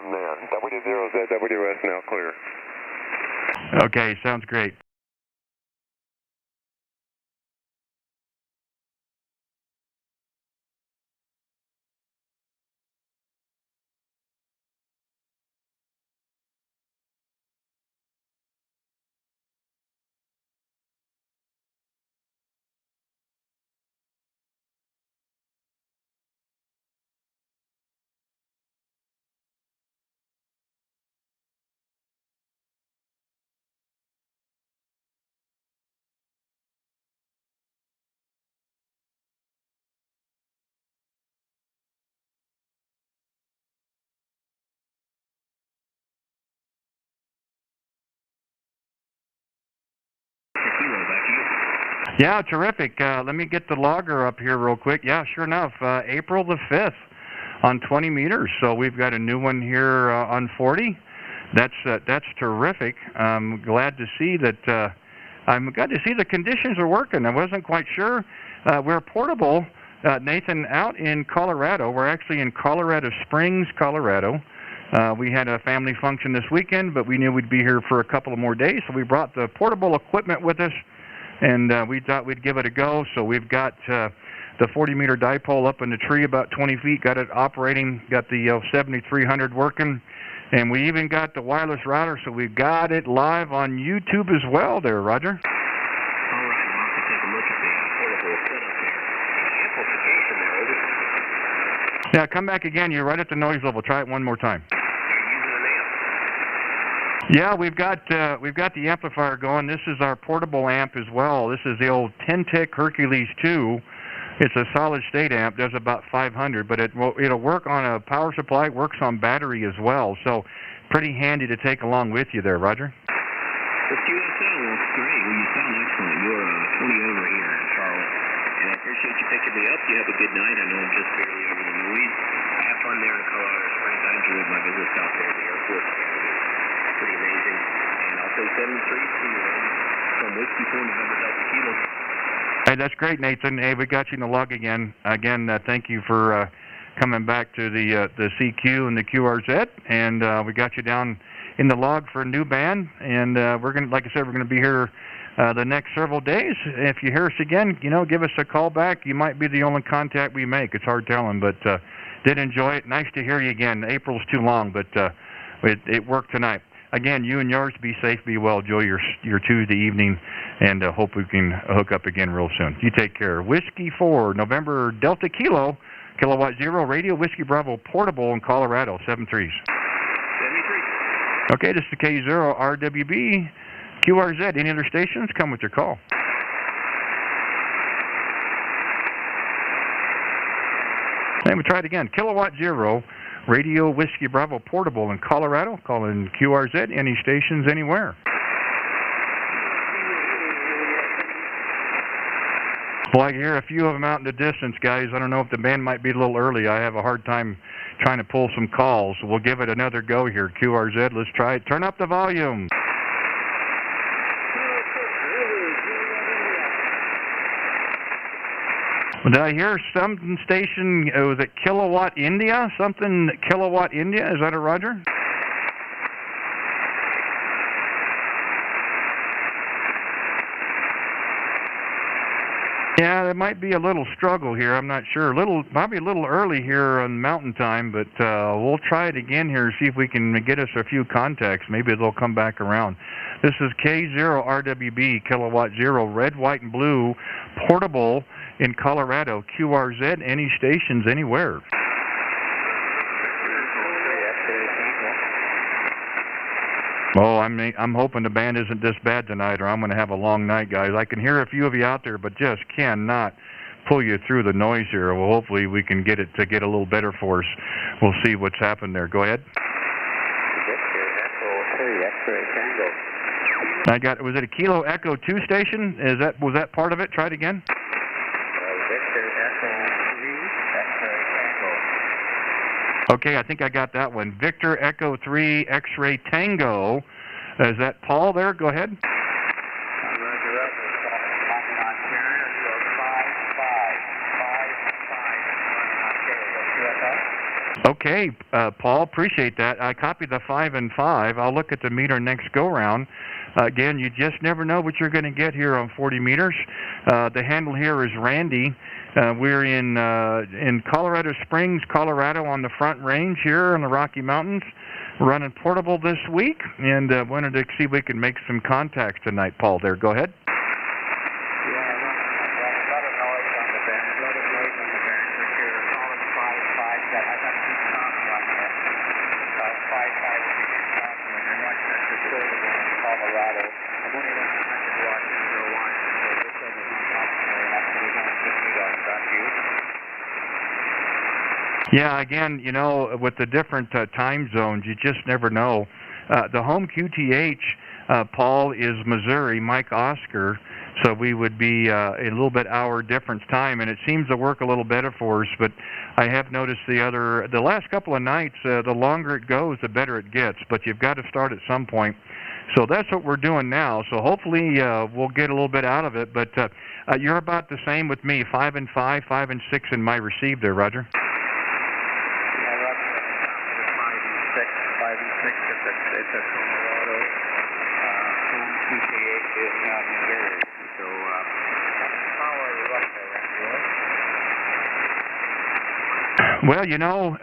confirmed there. W0ZWS now clear. Okay, sounds great. Yeah, terrific. Let me get the logger up here real quick. Yeah, sure enough, April the 5th on 20 meters. So we've got a new one here on 40. That's terrific. I'm glad to see that. I'm glad to see the conditions are working. I wasn't quite sure. We're portable, Nathan, out in Colorado. We're actually in Colorado Springs, Colorado. We had a family function this weekend, but we knew we'd be here for a couple of more days, so we brought the portable equipment with us. And we thought we'd give it a go, so we've got the 40-meter dipole up in the tree about 20 feet, got it operating, got the 7300 working, and we even got the wireless router, so we've got it live on YouTube as well there, Roger. All right, we'll have to take a look at the portable setup there. Amplification there, over. Yeah, come back again. You're right at the noise level. Try it one more time. Yeah, we've got the amplifier going. This is our portable amp as well. This is the old Tentec Hercules 2. It's a solid state amp, does about 500, but it'll work on a power supply, works on battery as well. So pretty handy to take along with you there, Roger. The QSL looks great. Well, you sound excellent. You're 20 over here in Charlotte, and I appreciate you picking me up. You have a good night. I know I'm just barely over the noise. I have fun there in Colorado Springs. I enjoyed my visit out there at the airport. Pretty amazing. And I'll say 73 from Whiskey 4 November Delta Kilo. Hey, that's great, Nathan. Hey, we got you in the log again. Again, thank you for coming back to the CQ and the QRZ, and we got you down in the log for a new band. And we're gonna, like I said, we're gonna be here the next several days. If you hear us again, give us a call back. You might be the only contact we make. It's hard telling, but did enjoy it. Nice to hear you again. April's too long, but it worked tonight. Again, you and yours, be safe, be well, enjoy your Tuesday evening, and hope we can hook up again real soon. You take care. Whiskey 4, November Delta Kilo, Kilowatt 0, Radio Whiskey Bravo, portable in Colorado, 7-3s. 73. Okay, this is K0, RWB, QRZ. Any other stations? Come with your call. And we try it again. Kilowatt 0. Radio Whiskey Bravo portable in Colorado. Call in QRZ, any stations, anywhere. Well, I hear a few of them out in the distance, guys. I don't know if the band might be a little early. I have a hard time trying to pull some calls. We'll give it another go here. QRZ, let's try it. Turn up the volume. Did I hear some station, was it Kilowatt India? Something Kilowatt India? Is that a Roger? Yeah, there might be a little struggle here. I'm not sure. Probably a little early here on Mountain Time, but we'll try it again here, see if we can get us a few contacts. Maybe they'll come back around. This is K0RWB, Kilowatt 0, red, white, and blue, portable in Colorado, QRZ, any stations, anywhere. Oh, I'm hoping the band isn't this bad tonight, or I'm going to have a long night, guys. I can hear a few of you out there, but just cannot pull you through the noise here. Well, hopefully we can get it to get a little better for us. We'll see what's happened there. Go ahead. I got. Was it a Kilo Echo 2 station? Was that part of it? Try it again. Okay, I think I got that one. Victor Echo 3 X-Ray Tango. Is that Paul there? Go ahead. Okay, Paul, appreciate that. I copied the 5 and 5. I'll look at the meter next go-round. Again, you just never know what you're going to get here on 40 meters. The handle here is Randy. We're in Colorado Springs, Colorado, on the Front Range here in the Rocky Mountains. We're running portable this week, and wanted to see if we can make some contacts tonight. Paul, there, go ahead. Yeah, again, you know, with the different time zones, you just never know. The home QTH, Paul, is Missouri, Mike Oscar, so we would be a little bit hour difference time, and it seems to work a little better for us, but I have noticed the last couple of nights, the longer it goes, the better it gets, but you've got to start at some point. So that's what we're doing now, so hopefully we'll get a little bit out of it, but you're about the same with me, 5 and 5, 5 and 6 in my receive there, Roger. It's a Colorado, home QTH is now Missouri. So, how are you running there, Randy? Well, you know,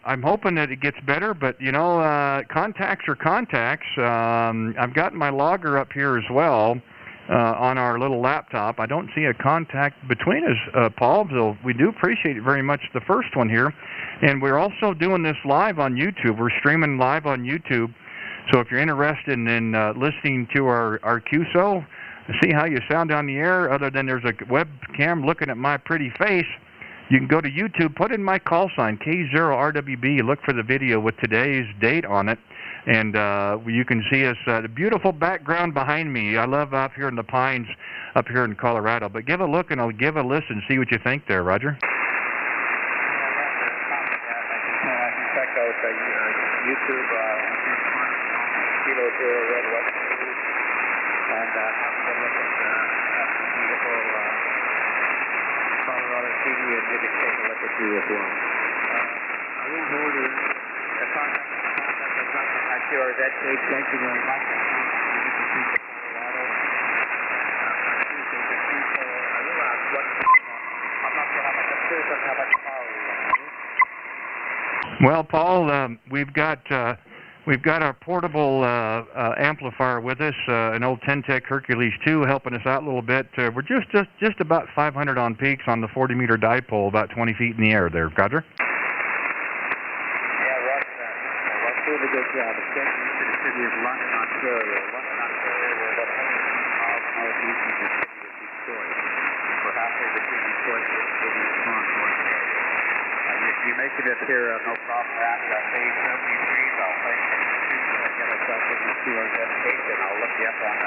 I'm hoping that it gets better, but, you know, contacts are contacts. I've got my logger up here as well on our little laptop. I don't see a contact between us, Paul, so we do appreciate it very much, the first one here. And we're also doing this live on YouTube. We're streaming live on YouTube. So if you're interested in listening to our QSO, see how you sound on the air, other than there's a webcam looking at my pretty face, you can go to YouTube, put in my call sign, K0RWB, look for the video with today's date on it, and you can see us, the beautiful background behind me. I love out here in the pines up here in Colorado. But give a look and I'll give a listen, see what you think there, Roger. Check out YouTube, Kilo Zero Red West News, and have a look at the beautiful Colorado TV, and maybe take a look at you as well. I will hold you. The contact is on my QRZ page. Thank you very much. I will ask what I'm not sure how much I'm curious on how much power you want. Well, Paul, we've got our portable amplifier with us, an old Tentec Hercules 2, helping us out a little bit. We're just about 500 on peaks on the 40-meter dipole, about 20 feet in the air there, Roger. Yeah, Roger. That's doing a good job. It's getting into the city of London, Ontario. London, Ontario, we're about 100 miles northeast of the city of Detroit. We're halfway between Detroit and the city of Toronto, Ontario. You're making it here, no problem. Randy, I'll pay 73s. I'll pay 62 get us up with the QRZ station. I'll look you up on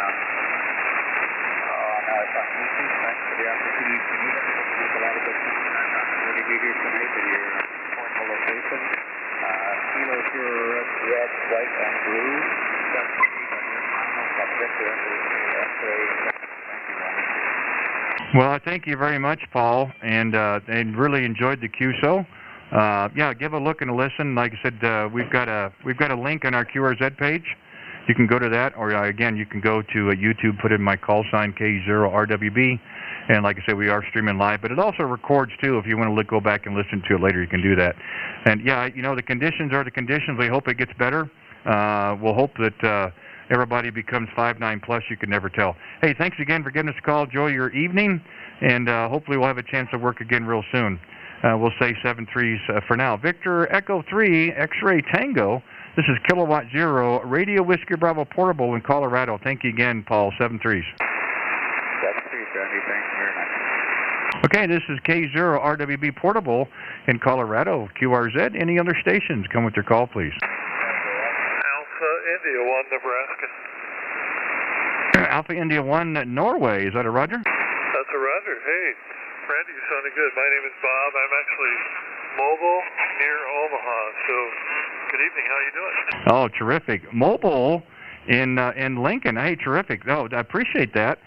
YouTube. Thanks for the opportunity to meet us. There's a lot of good content on the really video tonight at your portable location. Kilo Zero Red, White, and Blue. That's the key on your final subject to X-ray. Thank you, Randy. Well, thank you very much, Paul, and really enjoyed the QSO. Yeah, give a look and a listen. Like I said, we've got a link on our QRZ page. You can go to that, or again, you can go to YouTube, put in my call sign K0RWB, and like I said, we are streaming live. But it also records too. If you want to go back and listen to it later, you can do that. And yeah, you know, the conditions are the conditions. We hope it gets better. We'll hope that everybody becomes 5'9 plus. You can never tell. Hey, thanks again for giving us a call. Enjoy your evening, and hopefully we'll have a chance to work again real soon. We'll say 7-3s for now. Victor Echo 3 X-Ray Tango. This is Kilowatt Zero Radio Whiskey Bravo Portable in Colorado. Thank you again, Paul. 7-3s. 7-3s, Randy. Thank you very much. Okay, this is K0RWB Portable in Colorado. QRZ. Any other stations? Come with your call, please. Alpha India 1, Nebraska. Alpha India 1, Norway. Is that a Roger? That's a Roger. Hey, Randy, you sounded good. My name is Bob. I'm actually mobile near Omaha. So, good evening. How are you doing? Oh, terrific. Mobile in Lincoln. Hey, terrific. Oh, I appreciate that.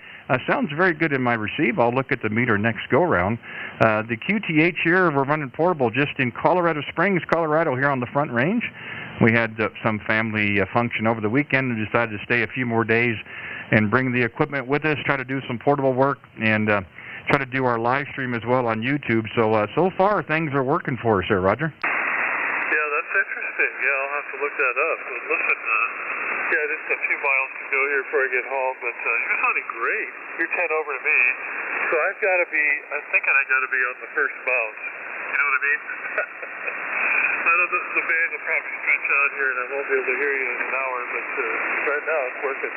Sounds very good in my receive. I'll look at the meter next go-round. The QTH here, we're running portable just in Colorado Springs, Colorado, here on the Front Range. We had some family function over the weekend and decided to stay a few more days and bring the equipment with us, try to do some portable work, and try to do our live stream as well on YouTube. So far, things are working for us there, Roger. Yeah, that's interesting. Yeah, I'll have to look that up. But listen, yeah, just a few miles to go here before I get home, but you're sounding great. You're 10 over to me, so I'm thinking I got to be on the first bounce. You know what I mean? I know the band will probably stretch out here, and I won't be able to hear you in an hour, but right now it's working.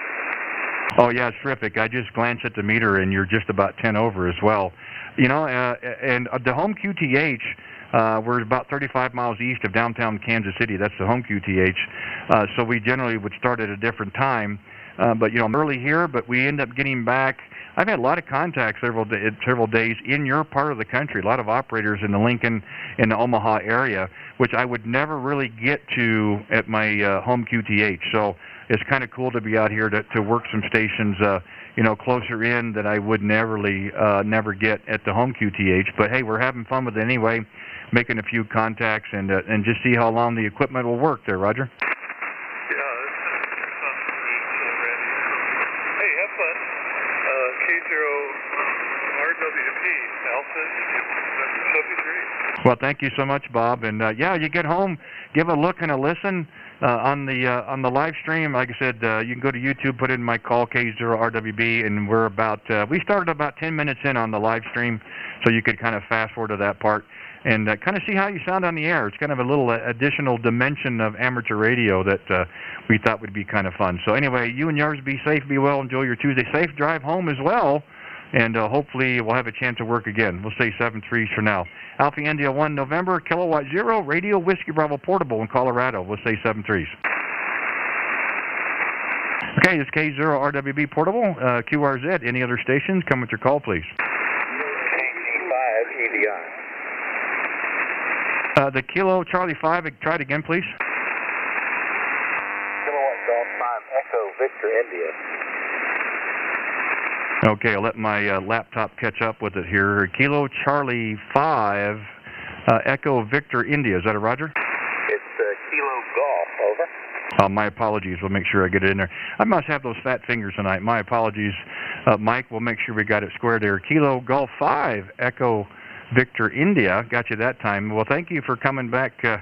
Oh, yeah, it's terrific. I just glanced at the meter, and you're just about 10 over as well. You know, and the home QTH, we're about 35 miles east of downtown Kansas City. That's the home QTH. So we generally would start at a different time. But, you know, I'm early here, but we end up getting back. I've had a lot of contacts several days in your part of the country, a lot of operators in the Lincoln, in the Omaha area, which I would never really get to at my home QTH. So it's kind of cool to be out here to work some stations, you know, closer in that I would never get at the home QTH. But, hey, we're having fun with it anyway, making a few contacts and just see how long the equipment will work there, Roger. Well, thank you so much, Bob. And yeah, you get home, give a look and a listen on the live stream. Like I said, you can go to YouTube, put in my call K0RWB, and we're we started about 10 minutes in on the live stream, so you could kind of fast forward to that part and kind of see how you sound on the air. It's kind of a little additional dimension of amateur radio that we thought would be kind of fun. So anyway, you and yours be safe, be well, enjoy your Tuesday. Safe drive home as well. And hopefully we'll have a chance to work again. We'll say 7-3s for now. Alpha India 1 November, Kilowatt 0, Radio Whiskey Bravo Portable in Colorado. We'll say 7-3s. Okay, it's K0RWB Portable, QRZ. Any other stations? Come with your call, please. KG5 EDI. The Kilo Charlie 5, try it again, please. Kilowatt Golf 5 Echo Victor India. Okay, I'll let my laptop catch up with it here. Kilo Charlie 5 Echo Victor India. Is that a Roger? It's Kilo Golf, over. My apologies. We'll make sure I get it in there. I must have those fat fingers tonight. My apologies. Mike, we'll make sure we got it squared there. Kilo Golf 5 Echo Victor India. Got you that time. Well, thank you for coming back to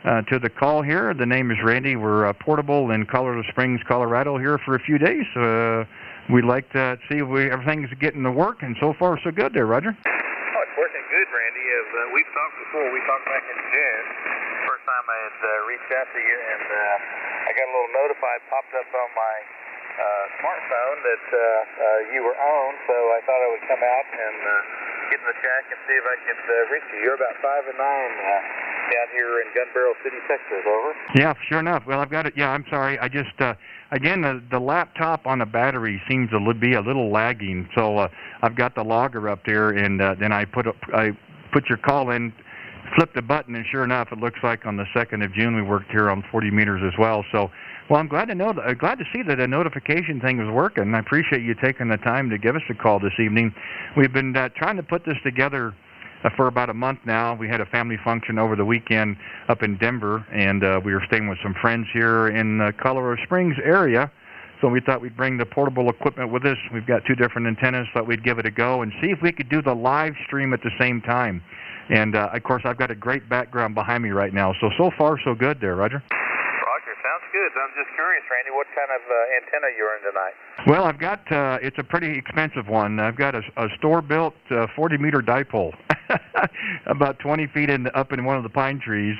the call here. The name is Randy. We're portable in Colorado Springs, Colorado here for a few days. We'd like to see if everything's getting to work, and so far so good there, Roger. Oh, it's working good, Randy. We've talked before. We talked back in June. First time I had reached out to you, and I got a little notified, popped up on my smartphone that you were on, so I thought I would come out and get in the shack and see if I could reach you. You're about 5 and 9 down here in Gun Barrel City, Texas, over. Yeah, sure enough. Well, I've got it. Yeah, I'm sorry. I just, again, the laptop on the battery seems to be a little lagging, so I've got the logger up there, and then I put your call in, flipped a button, and sure enough, it looks like on the 2nd of June we worked here on 40 meters as well. So, well, I'm glad to see that the notification thing was working. I appreciate you taking the time to give us a call this evening. We've been trying to put this together for about a month now. We had a family function over the weekend up in Denver, and we were staying with some friends here in the Colorado Springs area. So we thought we'd bring the portable equipment with us. We've got 2 different antennas. Thought we'd give it a go and see if we could do the live stream at the same time. And, of course, I've got a great background behind me right now. So far, so good there, Roger. Roger, sounds good. I'm just curious, Randy, what kind of antenna you're in tonight? Well, I've got, it's a pretty expensive one. I've got a store-built 40-meter dipole, about 20 feet up in one of the pine trees.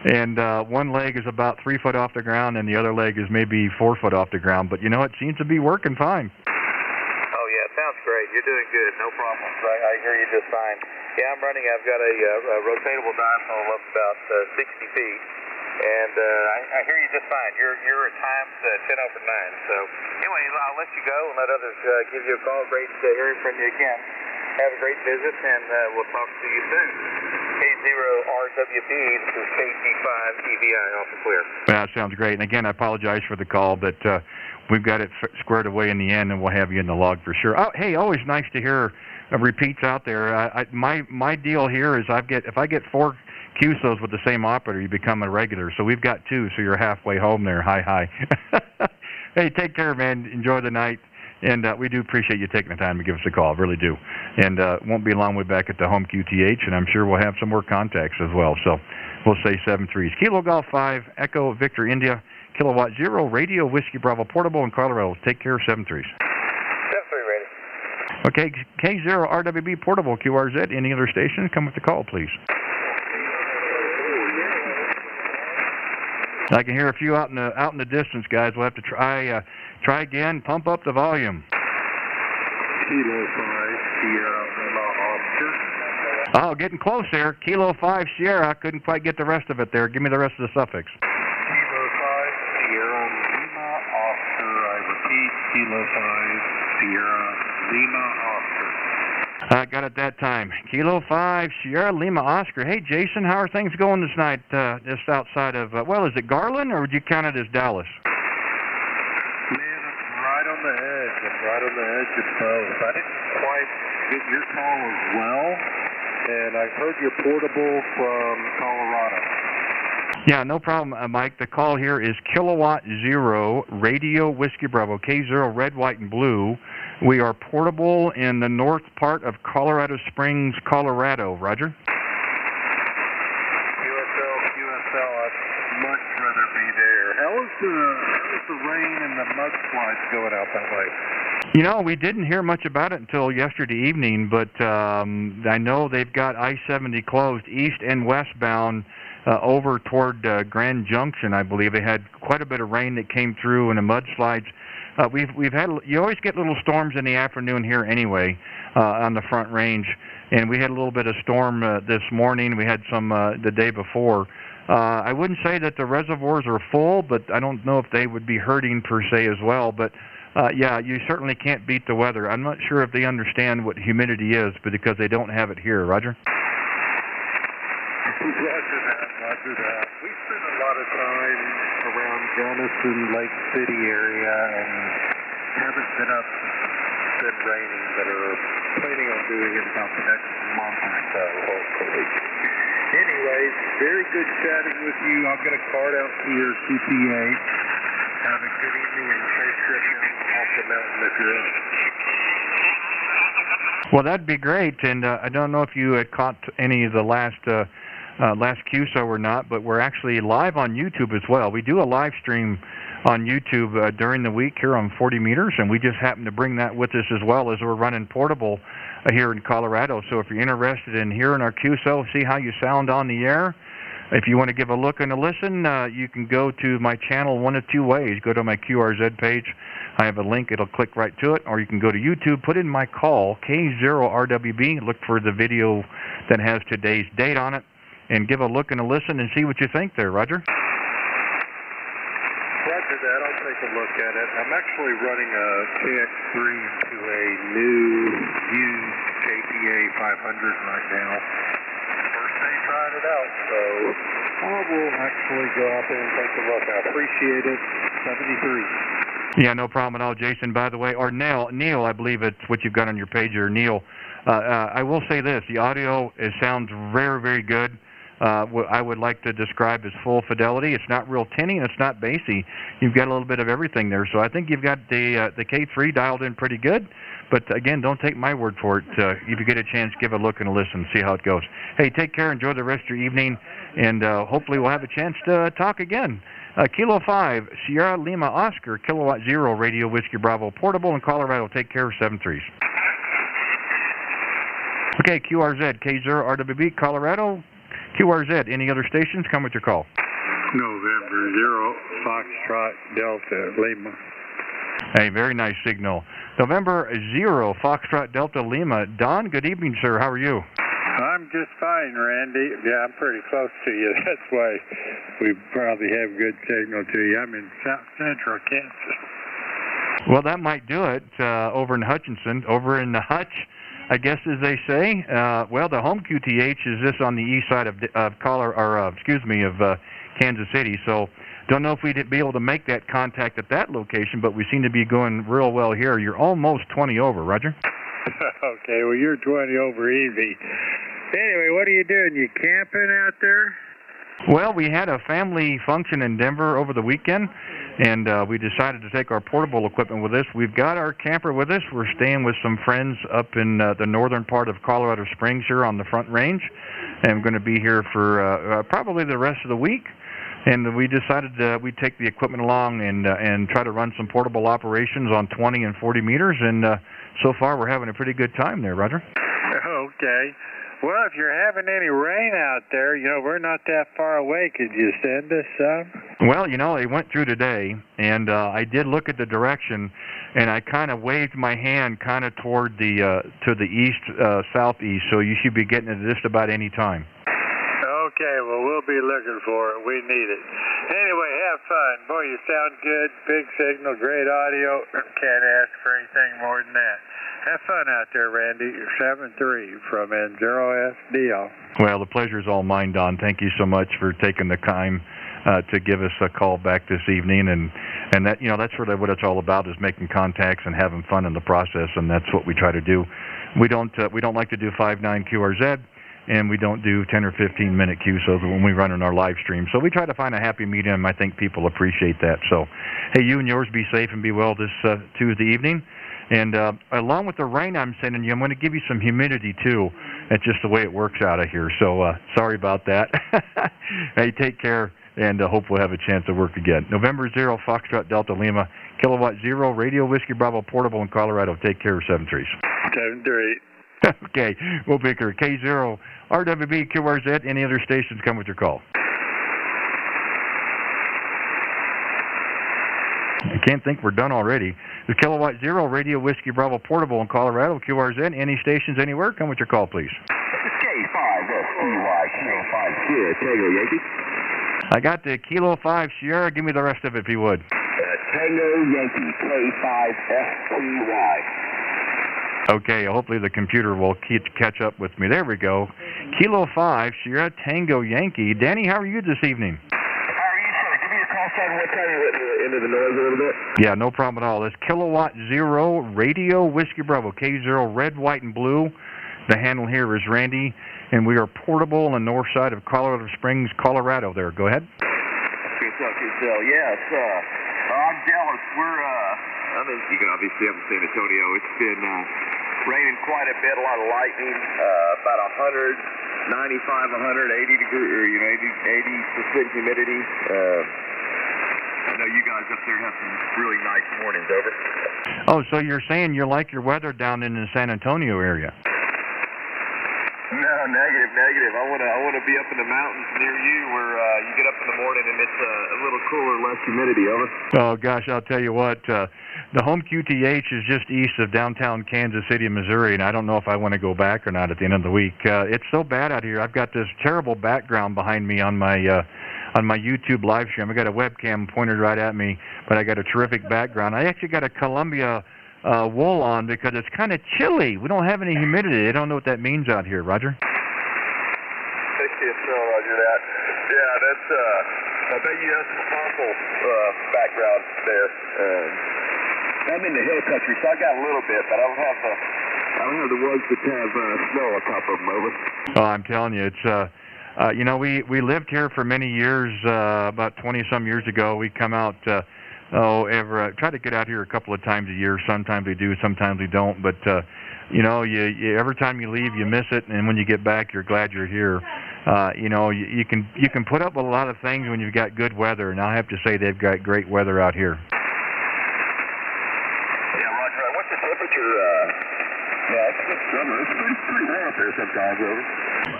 And one leg is about 3 foot off the ground, and the other leg is maybe 4 foot off the ground. But, you know, it seems to be working fine. Oh, yeah, it sounds great. You're doing good. No problems. I hear you just fine. Yeah, I've got a rotatable dipole up about 60 feet. And I hear you just fine. You're at times 10 over 9. So, anyway, I'll let you go and let others give you a call. Great hearing from you again. Have a great visit, and we'll talk to you soon. K0RWB, this is KG5 EVI, off the clear. That sounds great. And again, I apologize for the call, but we've got it squared away in the end, and we'll have you in the log for sure. Oh, hey, always nice to hear repeats out there. My deal here is if I get 4 QSOs with the same operator, you become a regular. So we've got 2, so you're halfway home there. Hi. Hey, take care, man. Enjoy the night. And we do appreciate you taking the time to give us a call, really do. And won't be long, we're back at the home QTH, and I'm sure we'll have some more contacts as well. So we'll say 73s. Kilo Golf 5, Echo Victor India, Kilowatt 0, Radio Whiskey Bravo Portable in Colorado. Take care, 73s. 73 ready. Okay, K0 RWB Portable QRZ. Any other station? Come with the call, please. I can hear a few out in the distance, guys. We'll have to try again. Pump up the volume. Kilo 5 Sierra Lima Oscar. Oh, getting close there. Kilo 5 Sierra. Couldn't quite get the rest of it there. Give me the rest of the suffix. Kilo 5 Sierra Lima Oscar. I repeat, Kilo 5 Sierra Lima Oscar. I got it that time. Kilo 5 Sierra Lima Oscar. Hey, Jason, how are things going this night, just outside of, is it Garland, or would you count it as Dallas? Man, I'm right on the edge. I'm right on the edge of both. I didn't quite get your call as well, and I've heard your portable from Colorado. Yeah, no problem, Mike. The call here is Kilowatt 0, Radio Whiskey Bravo, K0, red, white, and blue. We are portable in the north part of Colorado Springs, Colorado. Roger? QSL, I'd much rather be there. How is the rain and the mudslides going out that way? You know, we didn't hear much about it until yesterday evening, but I know they've got I-70 closed east and westbound over toward Grand Junction, I believe. They had quite a bit of rain that came through and the mudslides. We've had, you always get little storms in the afternoon here anyway on the Front Range, and we had a little bit of storm this morning. We had some the day before. I wouldn't say that the reservoirs are full, but I don't know if they would be hurting per se as well. But yeah, you certainly can't beat the weather. I'm not sure if they understand what humidity is, but because they don't have it here. Roger? Roger that. We spent a lot of time around Gunnison, Lake City area, and haven't been up since it's been raining, but are planning on doing it about the next month or so, hopefully. Anyways, very good chatting with you. I'll get a card out to your QTH. Have a good evening and safe trip down off the mountain if you're in. Well, that'd be great, and I don't know if you had caught any of the last QSO or not, but we're actually live on YouTube as well. We do a live stream on YouTube during the week here on 40 meters, and we just happen to bring that with us as well as we're running portable here in Colorado. So if you're interested in hearing our QSO, see how you sound on the air, if you want to give a look and a listen, you can go to my channel one of two ways. Go to my QRZ page. I have a link. It'll click right to it. Or you can go to YouTube, put in my call, K0RWB, look for the video that has today's date on it, and give a look and a listen and see what you think there, Roger. Roger that. I'll take a look at it. I'm actually running a KX3 into a new used JPA 500 right now. First day trying it out, so I will actually go out there and take a look. I appreciate it. 73. Yeah, no problem at all, Jason. By the way, or Neil, I believe it's what you've got on your page here, Neil. I will say this: the audio sounds very, very good. What I would like to describe as full fidelity. It's not real tinny and it's not bassy. You've got a little bit of everything there. So I think you've got the K3 dialed in pretty good. But again, don't take my word for it. If you get a chance, give a look and a listen, see how it goes. Hey, take care. Enjoy the rest of your evening. And hopefully we'll have a chance to talk again. Kilo 5, Sierra Lima Oscar, Kilowatt 0, Radio Whiskey Bravo, portable in Colorado. Take care, 73s. Okay, QRZ, K0, RWB, Colorado. QRZ, any other stations? Come with your call. November 0, Foxtrot Delta, Lima. Hey, very nice signal. November 0, Foxtrot Delta, Lima. Don, good evening, sir. How are you? I'm just fine, Randy. Yeah, I'm pretty close to you. That's why we probably have good signal to you. I'm in South Central Kansas. Well, that might do it over in Hutchinson, over in the Hutch, I guess, as they say. Well, the home QTH is this on the east side of Kansas City. So don't know if we'd be able to make that contact at that location, but we seem to be going real well here. You're almost 20 over, Roger. Okay, well, you're 20 over easy. Anyway, what are you doing? You camping out there? Well, we had a family function in Denver over the weekend, and we decided to take our portable equipment with us. We've got our camper with us. We're staying with some friends up in the northern part of Colorado Springs here on the Front Range, and we're going to be here for probably the rest of the week. And we decided we'd take the equipment along and try to run some portable operations on 20 and 40 meters, and so far we're having a pretty good time there, Roger. Okay. Well, if you're having any rain out there, you know, we're not that far away. Could you send us some? Well, you know, it went through today, and I did look at the direction, and I kind of waved my hand kind of toward the to the east, southeast, so you should be getting it just about any time. Okay, well, we'll be looking for it. We need it. Anyway, have fun. Boy, you sound good. Big signal, great audio. Can't ask for anything more than that. Have fun out there, Randy. You're 7-3 from N0SDL. Well, the pleasure is all mine, Don. Thank you so much for taking the time to give us a call back this evening, and that, you know, that's really what it's all about, is making contacts and having fun in the process, and that's what we try to do. We don't like to do 5.9 QRZ, and we don't do 10 or 15 minute QSOs when we run in our live stream. So we try to find a happy medium. I think people appreciate that. So, hey, you and yours be safe and be well this Tuesday evening. And along with the rain I'm sending you, I'm going to give you some humidity, too. That's just the way it works out of here. So sorry about that. Hey, take care, and hope we'll have a chance to work again. November 0, Foxtrot Delta Lima, Kilowatt 0, Radio Whiskey Bravo Portable in Colorado. Take care, 7-3. 7-3. Okay, we'll pick her. K0, RWB, QRZ, any other stations come with your call. I can't think we're done already. The Kilowatt 0, Radio Whiskey Bravo Portable in Colorado, QRZ, any stations anywhere, come with your call, please. K5SCY, Kilo 5 Sierra, Tango Yankee. I got the Kilo 5 Sierra. Give me the rest of it, if you would. Tango Yankee, K5SCY. Okay, hopefully the computer will catch up with me. There we go. Kilo 5 Sierra, Tango Yankee. Danny, how are you this evening? How are you, sir? Give me a call sign. What time you went into the noise a little bit? Yeah, no problem at all. It's Kilowatt 0, Radio Whiskey Bravo, K0, red, white, and blue. The handle here is Randy, and we are portable on the north side of Colorado Springs, Colorado there. Go ahead. Good stuff, yes. I'm jealous. You can obviously up in San Antonio. It's been raining quite a bit, a lot of lightning, about 95, 180 degree, or 80% humidity. I know you guys up there have some really nice mornings. Over. Oh, so you're saying you like your weather down in the San Antonio area? No, negative. I want to be up in the mountains near you, where you get up in the morning and it's a little cooler, less humidity. Over. Oh gosh, I'll tell you what. The home QTH is just east of downtown Kansas City, Missouri, and I don't know if I want to go back or not at the end of the week. It's so bad out here. I've got this terrible background behind me on my YouTube live stream. I got a webcam pointed right at me, but I got a terrific background. I actually got a Columbia wool on because it's kind of chilly. We don't have any humidity. I don't know what that means out here, Roger. Roger that. Yeah, that's. I bet you have some powerful background there. I'm in the hill country, so I got a little bit, but I don't have the ones that have snow on top of them. Over. Oh, I'm telling you, it's. You know, we lived here for many years. About 20-some years ago, we come out. Try to get out here a couple of times a year. Sometimes we do, sometimes we don't. But you know, you every time you leave, you miss it, and when you get back, you're glad you're here. You know, you can put up with a lot of things when you've got good weather, and I have to say they've got great weather out here. Yeah, Roger. What's the temperature? Yeah, it's good summer. It's pretty warm out there sometimes. Over.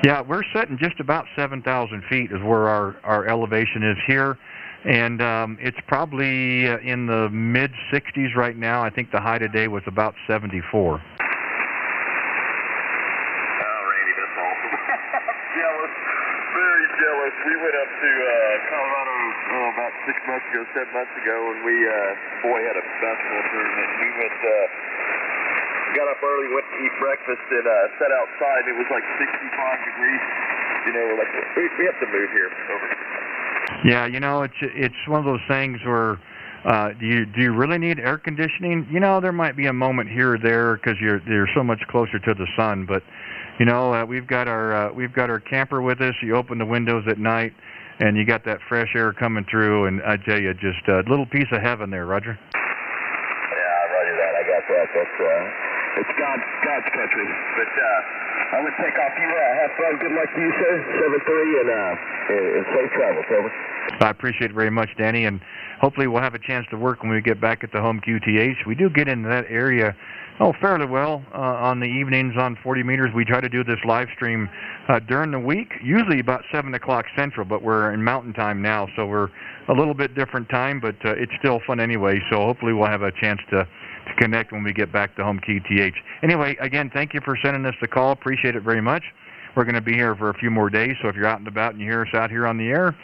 Yeah, we're sitting just about 7,000 feet is where our elevation is here. And it's probably in the mid-60s right now. I think the high today was about 74. Oh, Randy, that's awesome. I'm jealous. Very jealous. We went up to Colorado about 7 months ago, and we, had a basketball tournament. We got up early, went to eat breakfast, and sat outside. It was like 65 degrees. You know, like we have to move here. Over. Yeah, you know, it's one of those things where do you really need air conditioning? You know, there might be a moment here or there because you're so much closer to the sun, but you know, we've got our camper with us. You open the windows at night, and you got that fresh air coming through, and I tell you, just a little piece of heaven there, Roger. Yeah, roger that. I got that. It's God's country. But I'm gonna take off. You have fun. Good luck to you, sir. 7-3, and safe travels. Over. I appreciate it very much, Danny, and hopefully we'll have a chance to work when we get back at the home QTH. We do get into that area fairly well on the evenings on 40 meters. We try to do this live stream during the week, usually about 7 o'clock Central, but we're in Mountain Time now, so we're a little bit different time, but it's still fun anyway, so hopefully we'll have a chance to connect when we get back to home QTH. Anyway, again, thank you for sending us the call. Appreciate it very much. We're going to be here for a few more days, so if you're out and about and you hear us out here on the air,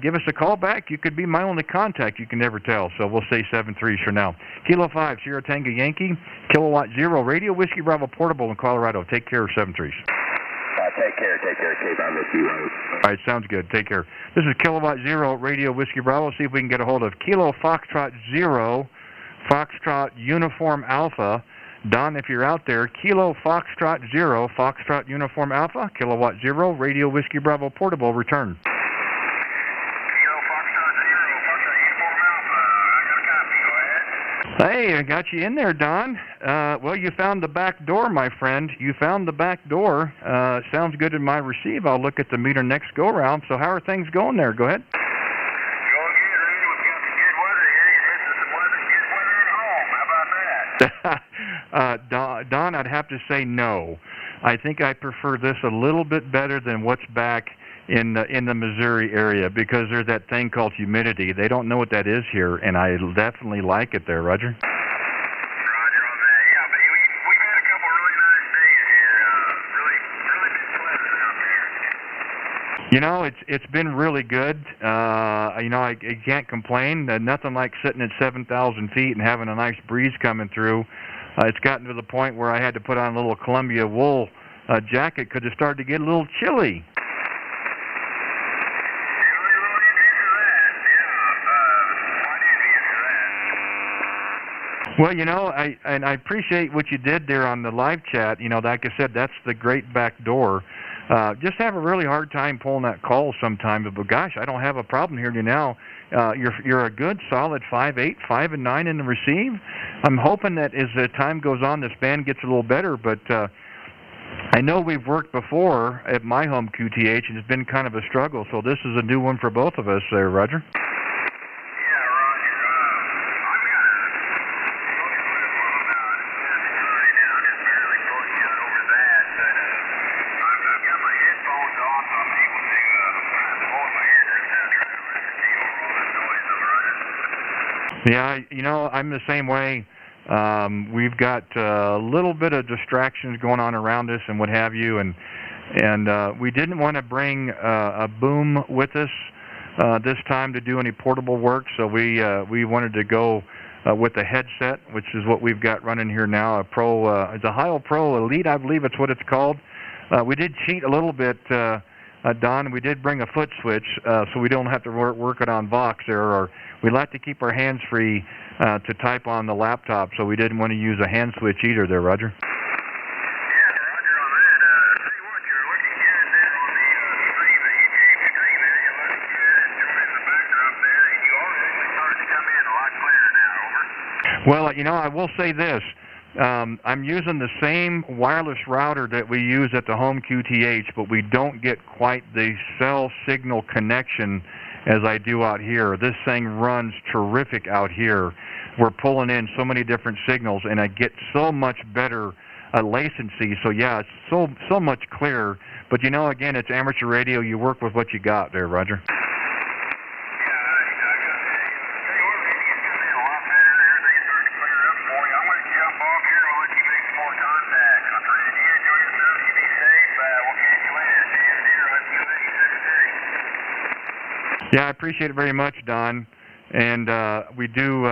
give us a call back. You could be my only contact. You can never tell, so we'll say 7-3 for now. Kilo 5, Sierra Tango Yankee, Kilowatt 0, Radio Whiskey Bravo Portable in Colorado. Take care, 7-3. Take care. Cape, I miss you. All right, sounds good. Take care. This is Kilowatt 0, Radio Whiskey Bravo. See if we can get a hold of Kilo Foxtrot 0, Foxtrot Uniform Alpha. Don, if you're out there, Kilo Foxtrot 0, Foxtrot Uniform Alpha, Kilowatt 0, Radio Whiskey Bravo Portable, return. Kilo Foxtrot 0, Foxtrot Uniform Alpha. I got a copy. Go ahead. Hey, I got you in there, Don. Well, you found the back door, my friend. You found the back door. Sounds good in my receive. I'll look at the meter next go-around. So how are things going there? Go ahead. Don, I'd have to say no. I think I prefer this a little bit better than what's back in the Missouri area because there's that thing called humidity. They don't know what that is here, and I definitely like it there, Roger. Roger on that. Yeah, but we've had a couple really nice days here. Really been pleasant out there. You know, it's been really good. You know, I can't complain. Nothing like sitting at 7,000 feet and having a nice breeze coming through. It's gotten to the point where I had to put on a little Columbia wool jacket because it started to get a little chilly. Well, you know, I appreciate what you did there on the live chat. You know, like I said, that's the great back door. Just have a really hard time pulling that call sometimes. But gosh, I don't have a problem hearing you now. You're a good, solid 5.8, 5 and 9 in the receive. I'm hoping that as the time goes on, this band gets a little better. But I know we've worked before at my home QTH, and it's been kind of a struggle. So this is a new one for both of us there, Roger. Yeah, you know, I'm the same way. We've got a little bit of distractions going on around us and what have you, and we didn't want to bring a boom with us this time to do any portable work, so we wanted to go with a headset, which is what we've got running here now. It's a Heil Pro Elite, I believe it's what it's called. We did cheat a little bit, Don. We did bring a foot switch, so we don't have to work it on Vox there, or we like to keep our hands free to type on the laptop, so we didn't want to use a hand switch either there, Roger. Well, you know, I will say this. I'm using the same wireless router that we use at the home QTH, but we don't get quite the cell signal connection as I do out here. This thing runs terrific out here. We're pulling in so many different signals, and I get so much better latency. So, yeah, it's so much clearer. But, you know, again, it's amateur radio. You work with what you got there, Roger. Yeah, I appreciate it very much, Don, and we do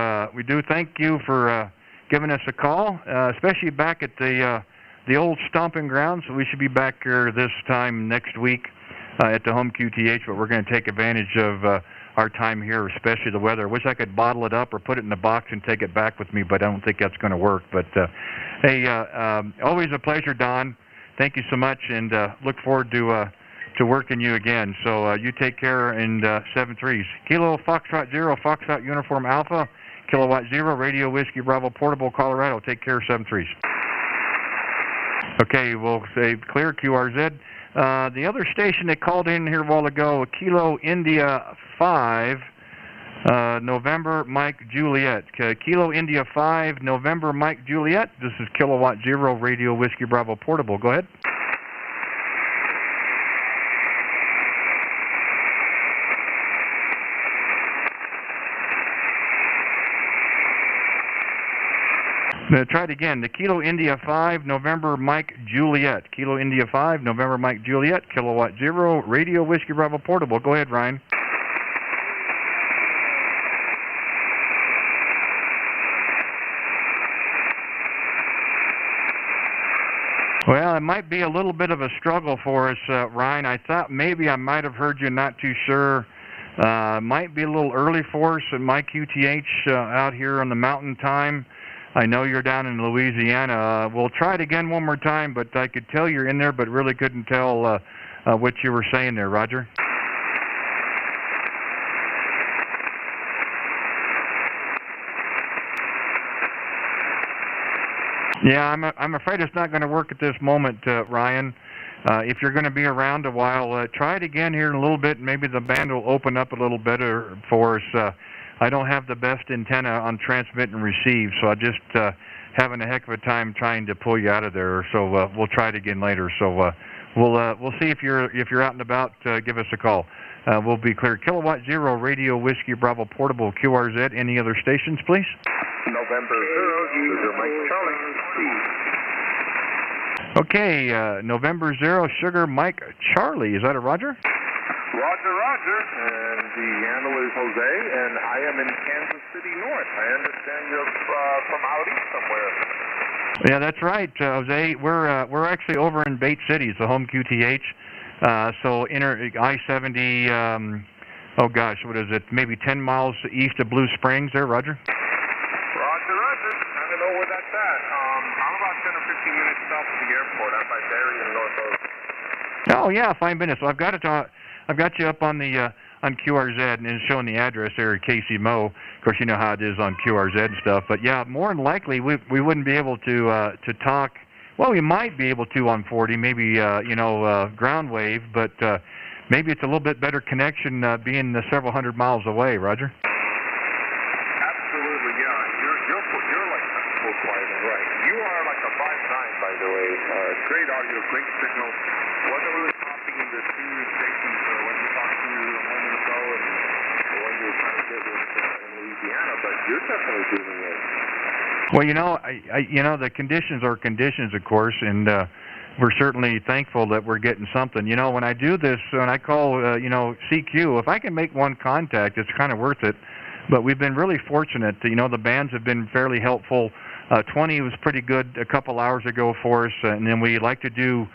thank you for giving us a call, especially back at the old stomping grounds. So we should be back here this time next week at the home QTH, but we're going to take advantage of our time here, especially the weather. I wish I could bottle it up or put it in a box and take it back with me, but I don't think that's going to work. But hey, always a pleasure, Don. Thank you so much, and look forward to working you again. So you take care, and 7-3s. Kilo Foxtrot 0, Foxtrot Uniform Alpha, Kilowatt 0, Radio Whiskey Bravo Portable, Colorado. Take care, 7-3s. Okay, we'll say clear, QRZ. The other station that called in here a while ago, Kilo India 5, November Mike Juliet. Kilo India 5, November Mike Juliet. This is Kilowatt 0, Radio Whiskey Bravo Portable. Go ahead. Try it again. The Kilo India 5, November Mike Juliet. Kilo India 5, November Mike Juliet, Kilowatt 0, Radio Whiskey Bravo Portable. Go ahead, Ryan. Well, it might be a little bit of a struggle for us, Ryan. I thought maybe I might have heard you, not too sure. Might be a little early for us at my QTH out here on the mountain time. I know you're down in Louisiana. We'll try it again one more time, but I could tell you're in there, but really couldn't tell what you were saying there, Roger. Yeah, I'm afraid it's not going to work at this moment, Ryan. If you're going to be around a while, try it again here in a little bit. Maybe the band will open up a little better for us. I don't have the best antenna on transmit and receive, so I'm just having a heck of a time trying to pull you out of there. So we'll try it again later. So we'll see if you're out and about. Give us a call. We'll be clear. Kilowatt 0, Radio Whiskey Bravo Portable, QRZ. Any other stations, please? November 0, Sugar Mike Charlie. Okay, November 0, Sugar Mike Charlie. Is that a Roger? Roger, and the handle is Jose, and I am in Kansas City North. I understand you're from out east somewhere. Yeah, that's right, Jose. We're actually over in Bate City. It's the home QTH. So I-70. Oh gosh, what is it? Maybe 10 miles east of Blue Springs. There, Roger. Roger. I don't know where that's at. I'm about 10 or 15 minutes south of the airport. I'm by Barry in North Oak. Oh yeah, 5 minutes. So I've got you up on the on QRZ and it's showing the address there at Casey Mo. Of course, you know how it is on QRZ and stuff. But yeah, more than likely we wouldn't be able to talk. Well, we might be able to on 40, maybe ground wave, but maybe it's a little bit better connection being several hundred miles away. Roger. Absolutely, yeah. You're like full quiet and right. You are like a 5'9", by the way. Great audio, great signal. Wasn't really popping in the senior stations when you talked to you a moment ago and when you were trying to get with in Louisiana, but you're definitely doing it. Well, the conditions are conditions, of course, and we're certainly thankful that we're getting something. When I do this, when I call, CQ, if I can make one contact, it's kind of worth it. But we've been really fortunate. The bands have been fairly helpful. 20 was pretty good a couple hours ago for us, and then we like to do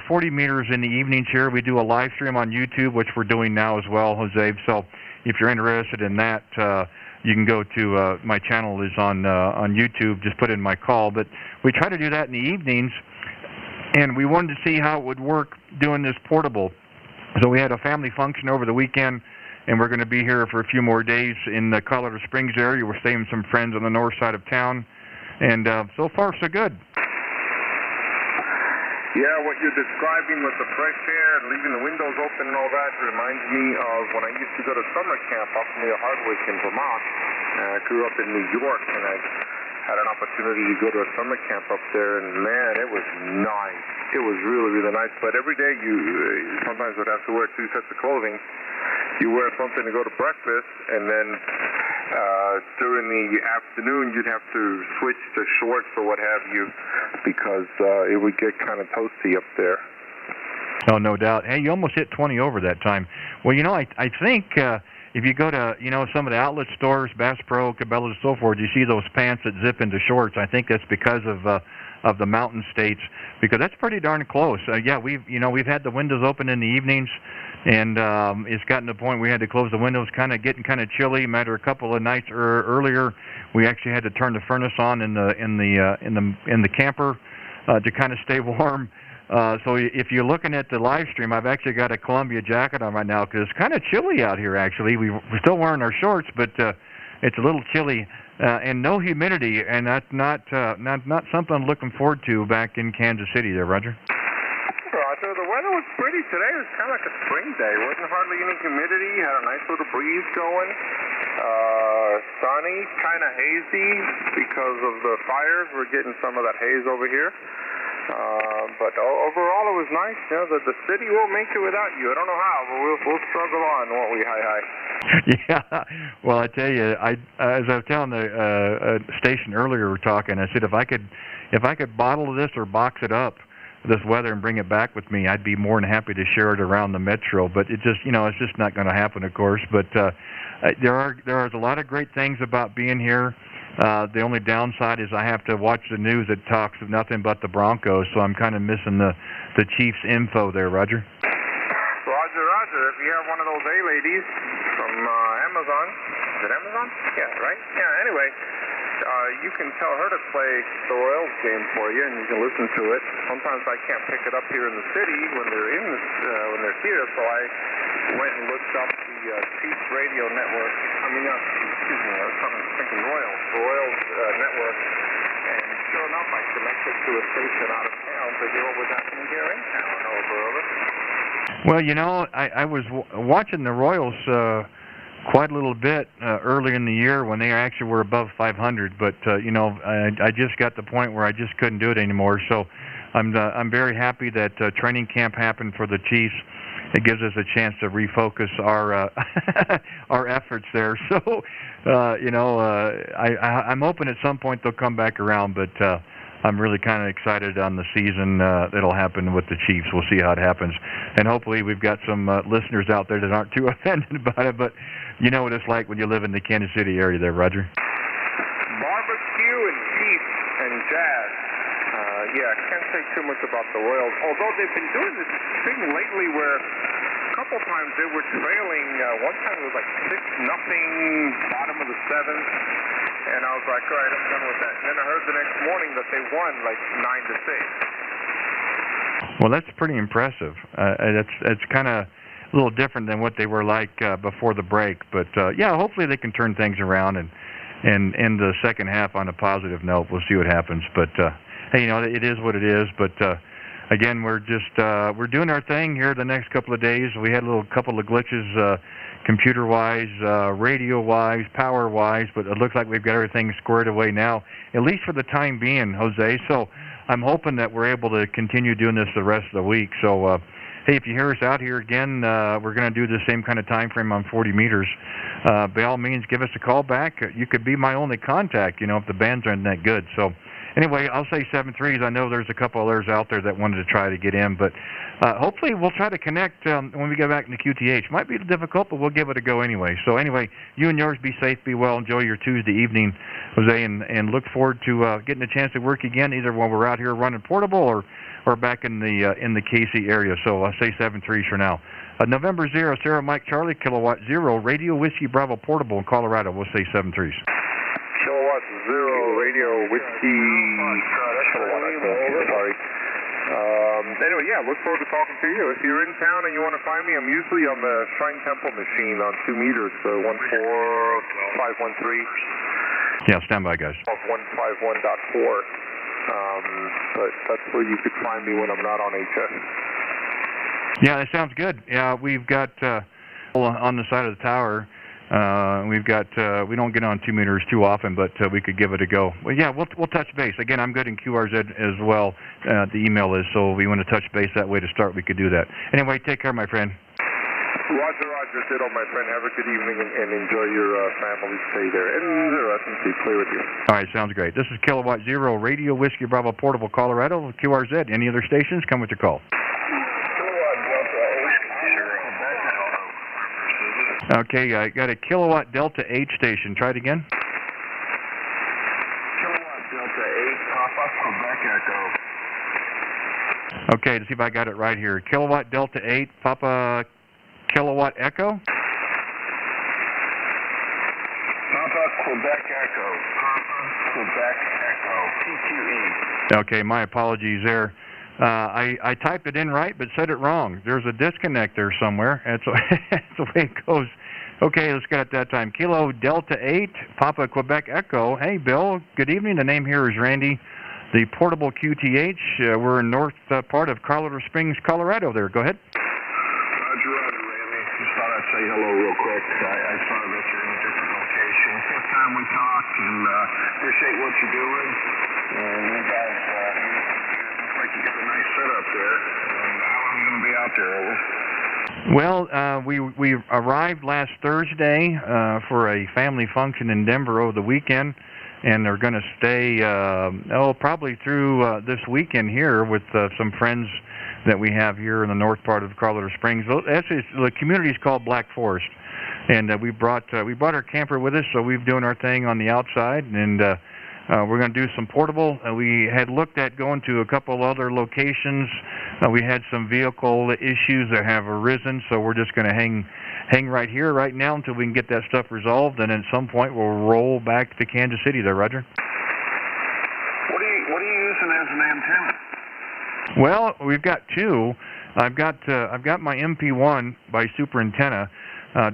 40 meters in the evenings here. We do a live stream on YouTube, which we're doing now as well, Jose. So if you're interested in that, you can go to my channel is on YouTube. Just put in my call. But we try to do that in the evenings, and we wanted to see how it would work doing this portable. So we had a family function over the weekend, and we're going to be here for a few more days in the Colorado Springs area. We're staying with some friends on the north side of town, and so far so good. Yeah, what you're describing with the fresh air and leaving the windows open and all that reminds me of when I used to go to summer camp up near Hardwick in Vermont. I grew up in New York, and I had an opportunity to go to a summer camp up there, and man, it was nice. It was really, really nice. But every day you sometimes would have to wear 2 sets of clothing. You wear something to go to breakfast, and then during the afternoon you'd have to switch to shorts or what have you, because it would get kind of toasty up there. Oh, no doubt. Hey, you almost hit 20 over that time. Well, I think if you go to some of the outlet stores, Bass Pro, Cabela's, and so forth, you see those pants that zip into shorts. I think that's because of of the mountain states, because that's pretty darn close. Yeah, we've had the windows open in the evenings, and it's gotten to the point we had to close the windows, getting kind of chilly. Matter a couple of nights earlier, we actually had to turn the furnace on in the camper to kind of stay warm. So if you're looking at the live stream, I've actually got a Columbia jacket on right now because it's kind of chilly out here. Actually, we're still wearing our shorts, but it's a little chilly, and no humidity, and that's not something I'm looking forward to back in Kansas City. There, Roger. Roger, the weather was pretty today. It was kind of like a spring day. Wasn't hardly any humidity. Had a nice little breeze going. Sunny, kind of hazy because of the fires. We're getting some of that haze over here. But overall, it was nice. You know, the city won't make it without you. I don't know how, but we'll struggle on, won't we? Hi. Yeah. Well, I tell you, as I was telling the station earlier, we're talking. I said if I could bottle this or box it up, this weather, and bring it back with me, I'd be more than happy to share it around the metro. But it's just not going to happen, of course. But there are a lot of great things about being here. The only downside is I have to watch the news that talks of nothing but the Broncos, so I'm kind of missing the Chiefs info there, Roger. Roger. If you have one of those A-ladies from Amazon, is it Amazon? Yeah, right? Yeah, anyway, you can tell her to play the Royals game for you, and you can listen to it. Sometimes I can't pick it up here in the city when they're here, so I went and looked up the Chiefs radio network coming up. Excuse me, I was thinking Royals network, and sure enough, I connected to a station out of town to hear what was happening here in town. Over. Well, I was watching the Royals quite a little bit early in the year when they actually were above 500, but I just got to the point where I just couldn't do it anymore. So I'm very happy that training camp happened for the Chiefs. It gives us a chance to refocus our our efforts there. So I'm hoping at some point they'll come back around, but I'm really kind of excited on the season that'll happen with the Chiefs. We'll see how it happens, and hopefully we've got some listeners out there that aren't too offended about it. But you know what it's like when you live in the Kansas City area, there, Roger. Barbecue and Chiefs and jazz. Yeah, I can't say too much about the Royals, although they've been doing this thing lately where a couple times they were trailing. One time it was like 6-0, bottom of the seventh, and I was like, all right, I'm done with that. And then I heard the next morning that they won like 9-6. Well, that's pretty impressive. It's kind of a little different than what they were like before the break, but yeah, hopefully they can turn things around and end the second half on a positive note. We'll see what happens, but hey, it is what it is. But again, we're doing our thing here the next couple of days. We had a couple of glitches, computer-wise, radio-wise, power-wise, but it looks like we've got everything squared away now, at least for the time being, Jose. So I'm hoping that we're able to continue doing this the rest of the week. So hey, if you hear us out here again, we're going to do the same kind of time frame on 40 meters. By all means, give us a call back. You could be my only contact, if the bands aren't that good. So anyway, I'll say 7-3s. I know there's a couple others out there that wanted to try to get in, but hopefully we'll try to connect when we get back into QTH. Might be difficult, but we'll give it a go anyway. So anyway, you and yours be safe, be well, enjoy your Tuesday evening, Jose, and look forward to getting a chance to work again, either when we're out here running portable or back in the KC area. So I'll say 7-3s for now. November 0, Sarah Mike Charlie, Kilowatt 0, Radio Whiskey Bravo Portable in Colorado. We'll say 7-3s. Kilowatt 0, Radio Whiskey, sorry. Anyway, yeah, look forward to talking to you. If you're in town and you want to find me, I'm usually on the Shrine Temple machine on 2 meters, so 14513. Yeah, stand by, guys. 151.4. But that's where you could find me when I'm not on HS. Yeah, that sounds good. Yeah, we've got on the side of the tower. We don't get on 2 meters too often, but we could give it a go. Well, yeah, we'll touch base. Again, I'm good in QRZ as well. The email is, so if we want to touch base that way to start, we could do that. Anyway, take care, my friend. Roger, ditto, my friend. Have a good evening and enjoy your family stay there. And SMC, play with you. All right, sounds great. This is Kilowatt 0, Radio Whiskey Bravo Portable, Colorado, QRZ. Any other stations? Come with your call. Okay, I got a Kilowatt Delta 8 station. Try it again. Kilowatt Delta 8, Papa Papa Quebec Echo. Okay, to see if I got it right here. Kilowatt Delta 8, Papa Kilowatt Echo? Papa Quebec Echo. Papa Quebec Echo. PQE. Okay, my apologies there. I typed it in right, but said it wrong. There's a disconnect there somewhere. That's the way it goes. Okay, let's get it that time. Kilo Delta 8, Papa Quebec Echo. Hey, Bill. Good evening. The name here is Randy, the portable QTH. We're in north part of Colorado Springs, Colorado there. Go ahead. Roger, Randy. Just thought I'd say hello real quick. I saw that you're in a different location. Fifth time we talked, and appreciate what you're doing. And you guys, looks like you got a nice setup there. And how long are you going to be out there, over? Well, we arrived last Thursday for a family function in Denver over the weekend, and they're going to stay, probably through this weekend here with some friends that we have here in the north part of Colorado Springs. Actually, the community is called Black Forest, and we brought our camper with us, so we're doing our thing on the outside, and we're going to do some portable. We had looked at going to a couple other locations. We had some vehicle issues that have arisen, so we're just going to hang right here right now until we can get that stuff resolved, and at some point we'll roll back to Kansas City there, Roger. What are you using as an antenna? Well, we've got two. I've got my MP1 by Super Antenna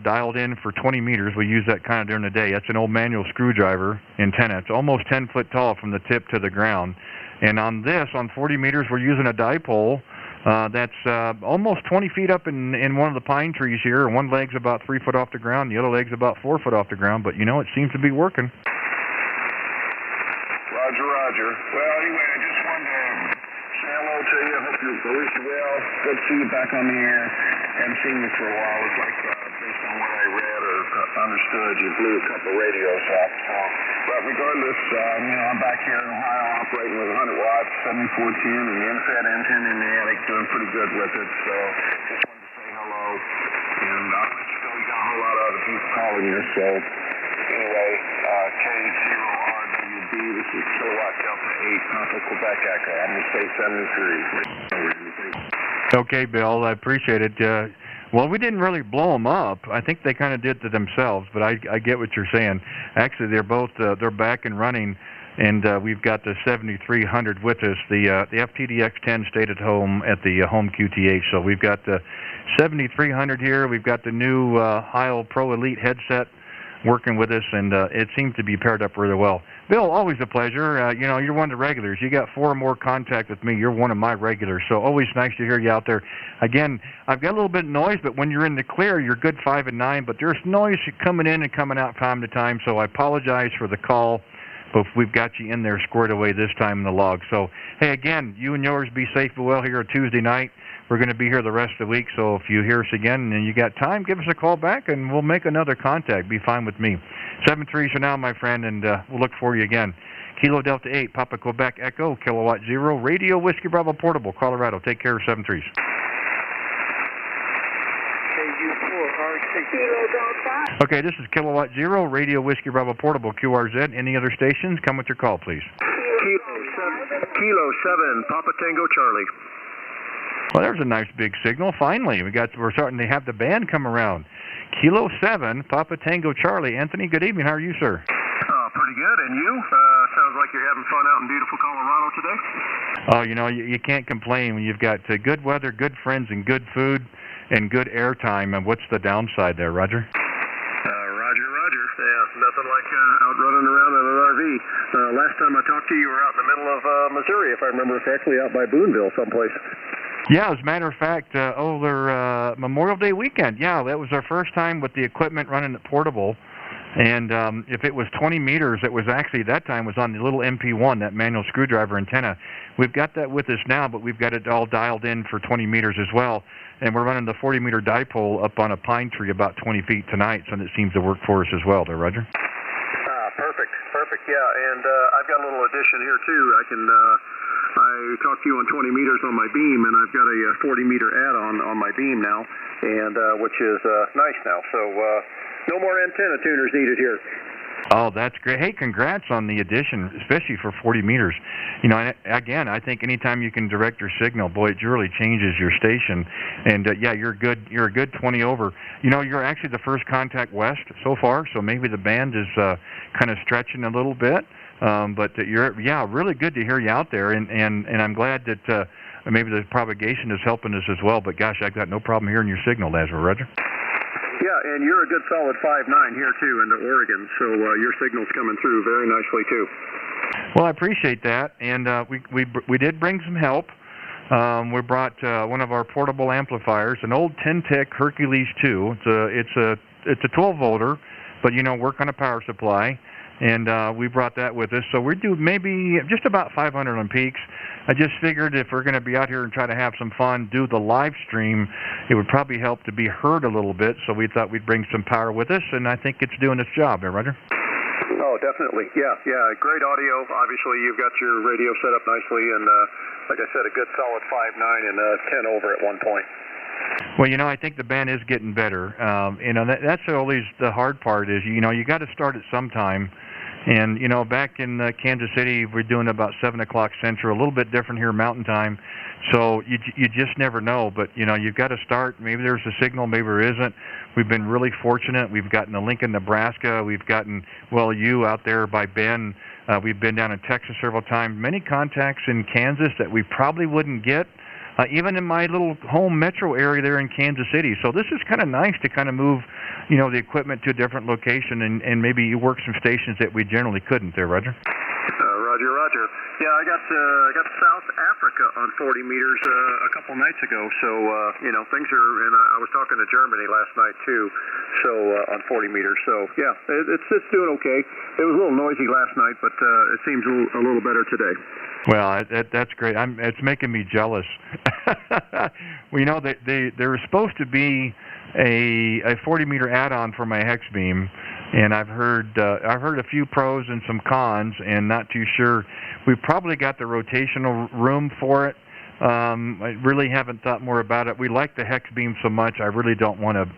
dialed in for 20 meters. We use that kind of during the day. That's an old manual screwdriver antenna. It's almost 10 foot tall from the tip to the ground. And on this, on 40 meters, we're using a dipole that's almost 20 feet up in one of the pine trees here. One leg's about 3 foot off the ground. The other leg's about 4 foot off the ground. But, you know, it seems to be working. Roger. Well, anyway, I just wanted to say hello to you. I hope you wish you well. Good to see you back on the air. Haven't seen you for a while. It's like, based on what I read or understood, you blew a couple of radios up. So, but regardless, I'm back here in Ohio operating with 100 watts, 7410, and the infrared antenna in the attic, doing pretty good with it. So, just wanted to say hello. And I'll let you go. You got a whole lot of other people calling you. So, anyway, K0RWB, this is Kilowatt Delta 8, Papa Quebec Echo. I'm going to say 73. Okay, Bill, I appreciate it. Well, we didn't really blow them up. I think they kind of did to themselves, but I get what you're saying. Actually, they're both they're back and running, and we've got the 7300 with us. The FTDX10 stayed at home at the home QTH, so we've got the 7300 here. We've got the new Heil Pro Elite headset working with us, and it seems to be paired up really well. Bill, always a pleasure. You're one of the regulars. You got 4 more contact with me. You're one of my regulars, so always nice to hear you out there. Again, I've got a little bit of noise, but when you're in the clear, you're good 5 and 9, but there's noise coming in and coming out time to time, so I apologize for the call, but we've got you in there squared away this time in the log. So, hey, again, you and yours be safe and well here on Tuesday night. We're going to be here the rest of the week, so if you hear us again and you got time, give us a call back, and we'll make another contact. Be fine with me. 7-3 for now, my friend, and we'll look for you again. Kilo Delta 8, Papa Quebec Echo, Kilowatt 0, Radio Whiskey Bravo Portable, Colorado. Take care of 7-3s. Okay, this is Kilowatt 0, Radio Whiskey Bravo Portable, QRZ. Any other stations? Come with your call, please. Kilo 7, Papa Tango Charlie. Well, there's a nice big signal. Finally, we're starting to have the band come around. Kilo 7, Papa Tango Charlie. Anthony, good evening. How are you, sir? Pretty good. And you? Sounds like you're having fun out in beautiful Colorado today. Oh, you can't complain when you've got good weather, good friends, and good food, and good airtime. And what's the downside there, Roger? Roger. Yeah, nothing like out running around in an RV. Last time I talked to you, you were out in the middle of Missouri, if I remember correctly, out by Boonville someplace. Yeah, as a matter of fact, over Memorial Day weekend, yeah, that was our first time with the equipment running at portable. And if it was 20 meters, it was actually, that time was on the little MP1, that manual screwdriver antenna. We've got that with us now, but we've got it all dialed in for 20 meters as well. And we're running the 40-meter dipole up on a pine tree about 20 feet tonight, so it seems to work for us as well there, Roger. Perfect, yeah. And I've got a little addition here, too. I talked to you on 20 meters on my beam, and I've got a 40-meter add-on on my beam now, and which is nice now. So no more antenna tuners needed here. Oh, that's great. Hey, congrats on the addition, especially for 40 meters. You know, and again, I think anytime you can direct your signal, boy, it really changes your station. And yeah, you're good. You're a good 20 over. You know, you're actually the first contact west so far, so maybe the band is kind of stretching a little bit. But you're, yeah, really good to hear you out there. And I'm glad that maybe the propagation is helping us as well. But gosh, I've got no problem hearing your signal, Lazarus. Roger. Yeah, and you're a good solid 5.9 here too into Oregon, so your signal's coming through very nicely too. Well, I appreciate that, and we did bring some help. We brought one of our portable amplifiers, an old Ten-Tech Hercules 2. It's a 12-volter, but you know, work on a power supply, and we brought that with us. So we do maybe just about 500 on peaks. I just figured if we're going to be out here and try to have some fun, do the live stream, it would probably help to be heard a little bit. So we thought we'd bring some power with us, and I think it's doing its job there, Roger. Oh, definitely. Yeah, great audio. Obviously, you've got your radio set up nicely, and like I said, a good solid 5.9 and 10 over at one point. Well, you know, I think the band is getting better. You know, that's always the hard part is, you know, you got to start at some time. And, you know, back in Kansas City, we're doing about 7 o'clock Central, a little bit different here Mountain Time. So you just never know. But, you know, you've got to start. Maybe there's a signal, maybe there isn't. We've been really fortunate. We've gotten a Lincoln, Nebraska. We've gotten, well, you out there by Ben. We've been down in Texas several times. Many contacts in Kansas that we probably wouldn't get. Even in my little home metro area there in Kansas City. So this is kind of nice to kind of move, you know, the equipment to a different location and maybe you work some stations that we generally couldn't there, Roger. Roger. Yeah, I got South Africa on 40 meters a couple nights ago. So, you know, things are, and I was talking to Germany last night too, so on 40 meters. So, yeah, it's doing okay. It was a little noisy last night, but it seems a little better today. Well, that's great. It's making me jealous. Well, you know, there was supposed to be a 40-meter add-on for my hex beam, and I've heard a few pros and some cons, and not too sure. We probably got the rotational room for it. I really haven't thought more about it. We like the hex beam so much, I really don't want to,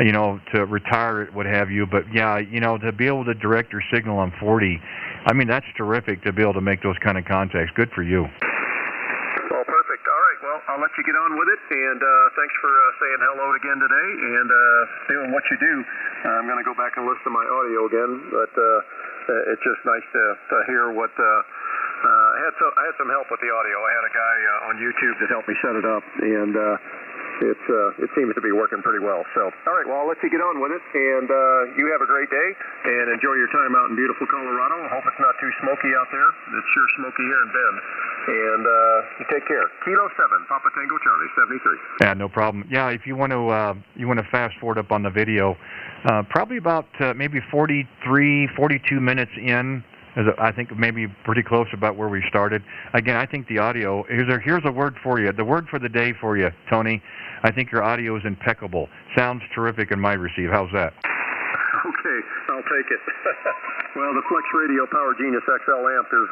you know, to retire it, what have you. But yeah, you know, to be able to direct your signal on 40, I mean, that's terrific to be able to make those kind of contacts. Good for you. Well, perfect. All right, well, I'll let you get on with it, and thanks for saying hello again today and doing what you do. I'm going to go back and listen to my audio again, but it's just nice to hear what... I had some help with the audio. I had a guy on YouTube that helped me set it up, and it seems to be working pretty well. So, all right, well, I'll let you get on with it, and you have a great day, and enjoy your time out in beautiful Colorado. I hope it's not too smoky out there. It's sure smoky here in Bend. And you take care. Kilo 7, Papa Tango Charlie, 73. Yeah, no problem. Yeah, if you want to fast forward up on the video, probably about maybe 43, 42 minutes in. I think maybe pretty close about where we started. Again, I think the audio, here's a word for you, the word for the day for you, Tony. I think your audio is impeccable. Sounds terrific in my receive. How's that? Okay, I'll take it. Well, the Flex Radio Power Genius XL amp is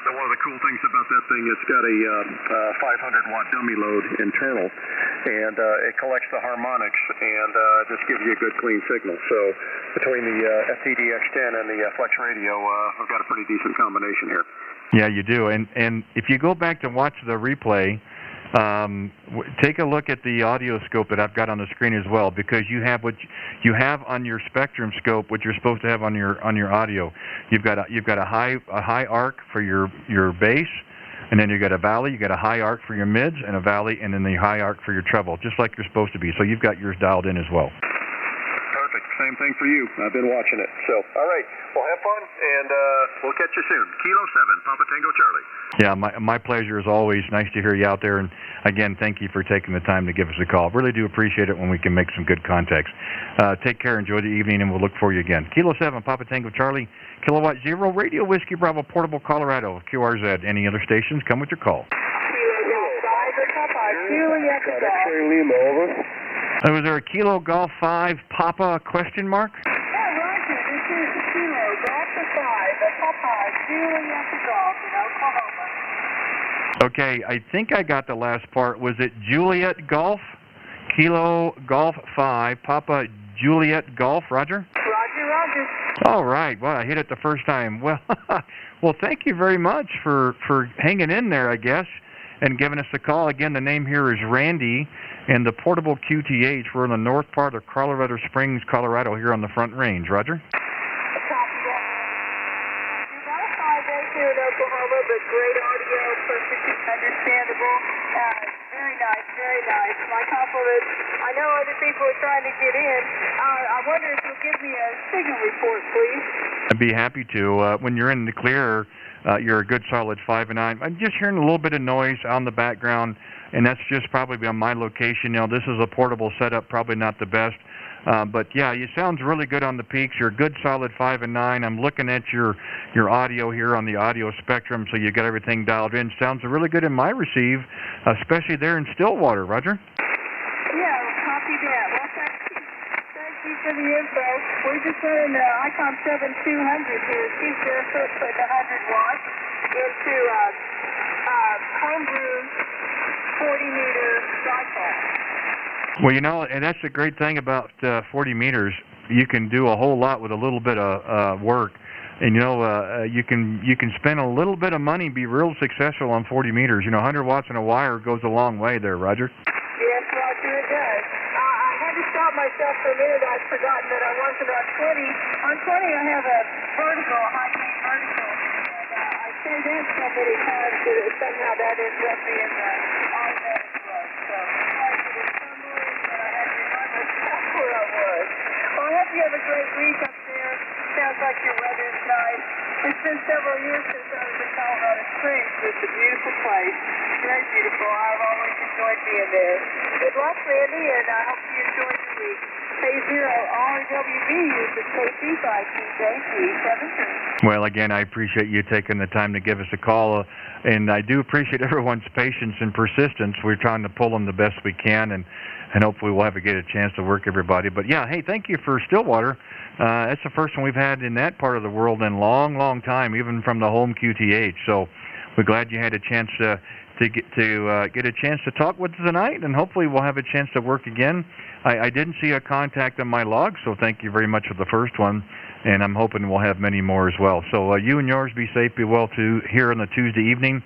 one of the cool things about that thing. It's got a 500-watt dummy load internal, and it collects the harmonics and just gives you a good clean signal. So between the FTDX10 and the Flex Radio, I've got a pretty decent combination here. Yeah, you do. And if you go back to watch the replay, take a look at the audio scope that I've got on the screen as well, because you have what you have on your spectrum scope, what you're supposed to have on your audio. You've got a high arc for your bass, and then you got a valley. You got a high arc for your mids and a valley, and then the high arc for your treble, just like you're supposed to be. So you've got yours dialed in as well. Perfect. Same thing for you. I've been watching it. So, all right. Well, have fun, and we'll catch you soon. Kilo 7, Papa Tango Charlie. Yeah, my pleasure as always. Nice to hear you out there. And again, thank you for taking the time to give us a call. Really do appreciate it when we can make some good contacts. Take care, enjoy the evening, and we'll look for you again. Kilo 7, Papa Tango Charlie, Kilowatt 0, Radio Whiskey Bravo, Portable, Colorado, QRZ. Any other stations, come with your call. Was there a Kilo Golf 5 Papa question mark? Yeah, Roger, this is Kilo Golf 5, Papa, Juliet Golf in Oklahoma. Okay, I think I got the last part. Was it Juliet Golf? Kilo Golf 5, Papa Juliet Golf, Roger? Roger, Roger. All right. Well, I hit it the first time. Well, well, thank you very much for hanging in there, I guess, and giving us a call. Again, the name here is Randy, and the portable QTH. We're in the north part of Colorado Springs, Colorado, here on the Front Range. Roger? Here in Oklahoma, but great audio, perfectly understandable. Very nice, very nice. My compliments. I know other people are trying to get in. I wonder if you'll give me a signal report, please. I'd be happy to. When you're in the clear, you're a good solid 5 and 9. I'm just hearing a little bit of noise on the background, and that's just probably on my location. Now, this is a portable setup, probably not the best. But yeah, you sounds really good on the peaks. You're a good solid 5 and 9. I'm looking at your audio here on the audio spectrum, so you got everything dialed in. Sounds really good in my receive, especially there in Stillwater. Roger? Yeah, copy that. Well, thank you for the info. We're just running the ICOM 7200 here. 2 barefoot putting 100 watts into homebrew 40-meter dipole. Well, you know, and that's the great thing about 40 meters. You can do a whole lot with a little bit of work, and you know, you can spend a little bit of money and be real successful on 40 meters. You know, 100 watts in a wire goes a long way there, Roger. Yes, Roger, it does. I had to stop myself for a minute. I'd forgotten that I wasn't on 20. On 20, I have a vertical, a high-gain vertical, and I say that so many times that somehow that ends up being the automatic plug. So where I was. Well, I hope you have a great week up there. Sounds like your weather's nice. It's been several years since I was in Colorado Springs. It's a beautiful place. Very beautiful. I've always enjoyed being there. Good luck, Randy, and I hope you enjoy your week. K0RWB uses KC5TJG73. Well, again, I appreciate you taking the time to give us a call, and I do appreciate everyone's patience and persistence. We're trying to pull them the best we can, and hopefully we'll get a chance to work everybody. But yeah, hey, thank you for Stillwater. That's the first one we've had in that part of the world in a long, long time, even from the home QTH. So we're glad you had a chance to get a chance to talk with us tonight, and hopefully we'll have a chance to work again. I didn't see a contact on my log, so thank you very much for the first one, and I'm hoping we'll have many more as well. So you and yours be safe, be well too here on the Tuesday evening.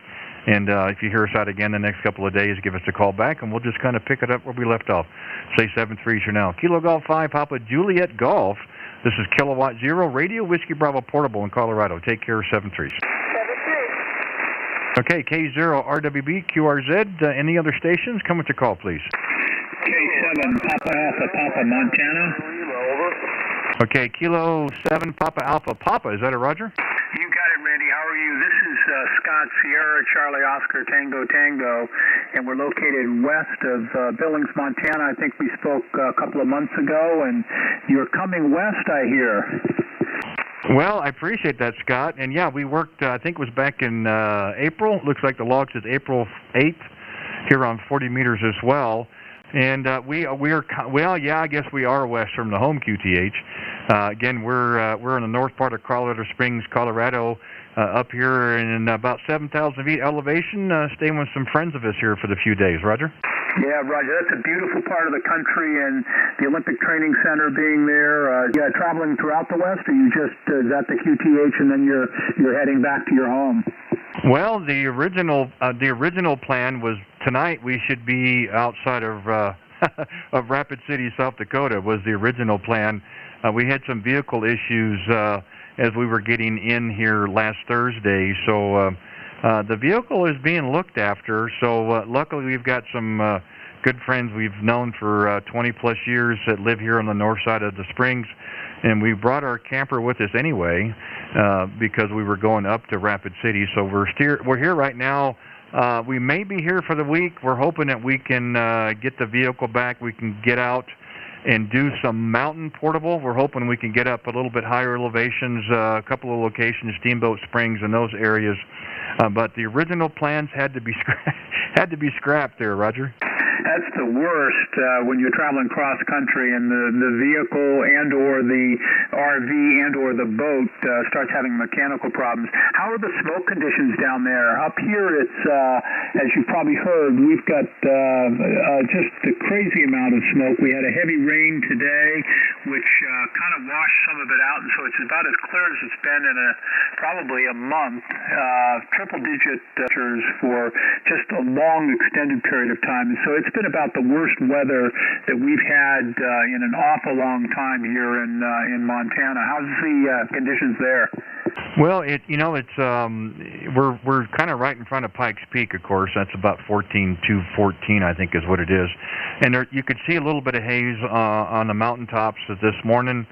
And if you hear us out again the next couple of days, give us a call back, and we'll just kind of pick it up where we left off. Say 7-3 for now. Kilo Golf 5, Papa Juliet Golf. This is Kilowatt Zero Radio Whiskey Bravo Portable in Colorado. Take care, 7-3. 7-3. Okay, K0RWB QRZ. Any other stations? Come with your call, please. K7 Papa Alpha Papa Montana. Okay, Kilo 7 Papa Alpha Papa. Is that a Roger? You got it, Randy. How are you? This is Scott Sierra Charlie Oscar Tango Tango, and we're located west of Billings, Montana. I think we spoke a couple of months ago, and you're coming west, I hear. Well, I appreciate that, Scott. And yeah, we worked, I think it was back in April. Looks like the log says April 8th here on 40 meters as well. And I guess we are west from the home QTH. Again, we're in the north part of Colorado Springs, Colorado, up here in about 7,000 feet elevation, staying with some friends of us here for the few days. Roger? Yeah, Roger. That's a beautiful part of the country, and the Olympic Training Center being there. Traveling throughout the West, or you just is at the QTH and then you're heading back to your home? Well, the original plan was tonight we should be outside of of Rapid City, South Dakota. Was the original plan. We had some vehicle issues as we were getting in here last Thursday, so the vehicle is being looked after. So luckily we've got some good friends we've known for 20 plus years that live here on the north side of the Springs, and we brought our camper with us anyway because we were going up to Rapid City. So we're here right now. We may be here for the week. We're hoping that we can get the vehicle back. We can get out and do some mountain portable. We're hoping we can get up a little bit higher elevations, a couple of locations, Steamboat Springs and those areas. But the original plans had to be scrapped there, Roger. that's the worst when you're traveling cross country and the vehicle and or the RV and or the boat starts having mechanical problems. How are the smoke conditions down there? Up here, it's as you probably heard, we've got just a crazy amount of smoke. We had a heavy rain today, which kind of washed some of it out, and so it's about as clear as it's been in probably a month. Triple-digit temperatures for just a long, extended period of time. So it's been about the worst weather that we've had in an awful long time here in Montana. How's the conditions there? Well, we're kind of right in front of Pikes Peak, of course. That's about 14,214, I think, is what it is. And you could see a little bit of haze on the mountaintops this morning,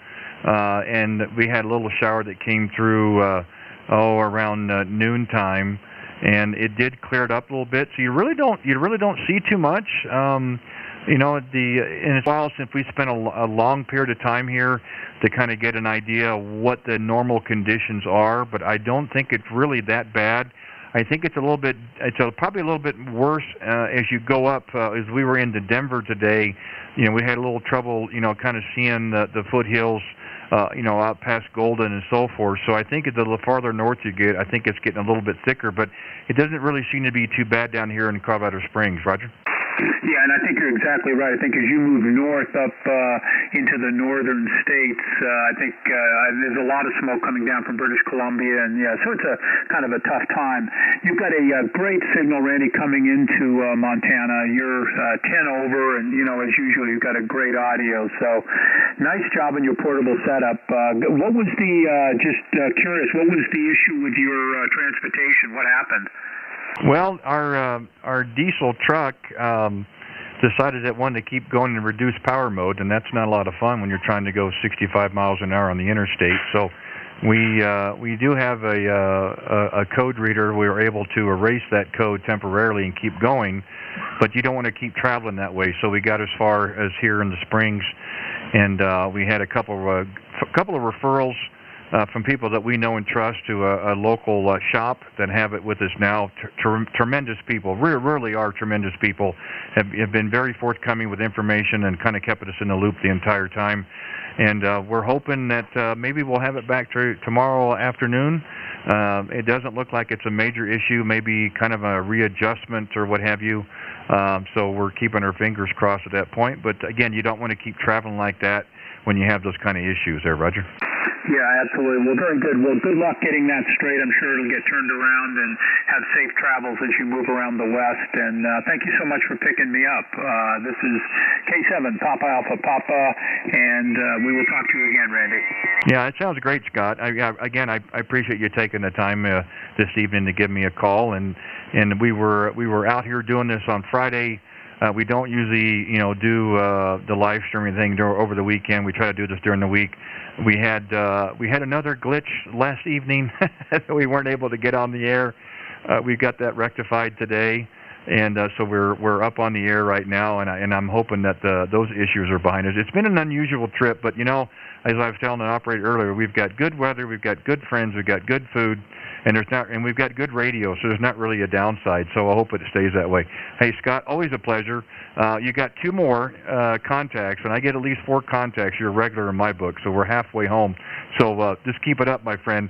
and we had a little shower that came through around noontime, and it did clear it up a little bit. So you really don't see too much. And it's a while since we spent a long period of time here to kind of get an idea of what the normal conditions are, but I don't think it's really that bad. I think it's probably a little bit worse as you go up. As we were into Denver today, we had a little trouble, kind of seeing the foothills, out past Golden and so forth. So I think the farther north you get, I think it's getting a little bit thicker, but it doesn't really seem to be too bad down here in Colorado Springs. Roger? Yeah, and I think you're exactly right. I think as you move north up into the northern states, I think there's a lot of smoke coming down from British Columbia, and so it's a kind of a tough time. You've got a great signal, Randy, coming into Montana. You're 10 over, and as usual, you've got a great audio. So, nice job on your portable setup. What was just curious, what was the issue with your transportation? What happened? Well, our diesel truck decided it wanted to keep going in reduced power mode, and that's not a lot of fun when you're trying to go 65 miles an hour on the interstate. So we do have a code reader. We were able to erase that code temporarily and keep going, but you don't want to keep traveling that way. So we got as far as here in the Springs, and we had a couple of referrals from people that we know and trust to a local shop that have it with us now. Tremendous people, really are tremendous people, have been very forthcoming with information and kind of kept us in the loop the entire time. And we're hoping that maybe we'll have it back tomorrow afternoon. It doesn't look like it's a major issue, maybe kind of a readjustment or what have you. So we're keeping our fingers crossed at that point. But again, you don't want to keep traveling like that when you have those kind of issues there, Roger. Yeah, absolutely. Well, very good. Well, good luck getting that straight. I'm sure it'll get turned around and have safe travels as you move around the West. And thank you so much for picking me up. This is K7, Papa Alpha Papa, and we will talk to you again, Randy. Yeah, it sounds great, Scott. I appreciate you taking the time this evening to give me a call. And we were out here doing this on Friday. We don't usually, do the live streaming thing over the weekend. We try to do this during the week. We had another glitch last evening that we weren't able to get on the air. We got that rectified today, and so we're up on the air right now. And I'm hoping that those issues are behind us. It's been an unusual trip, but as I was telling the operator earlier, we've got good weather, we've got good friends, we've got good food. And we've got good radio, so there's not really a downside. So I hope it stays that way. Hey, Scott, always a pleasure. You got 2 more contacts, and I get at least 4 contacts. You're a regular in my book, so we're halfway home. So just keep it up, my friend.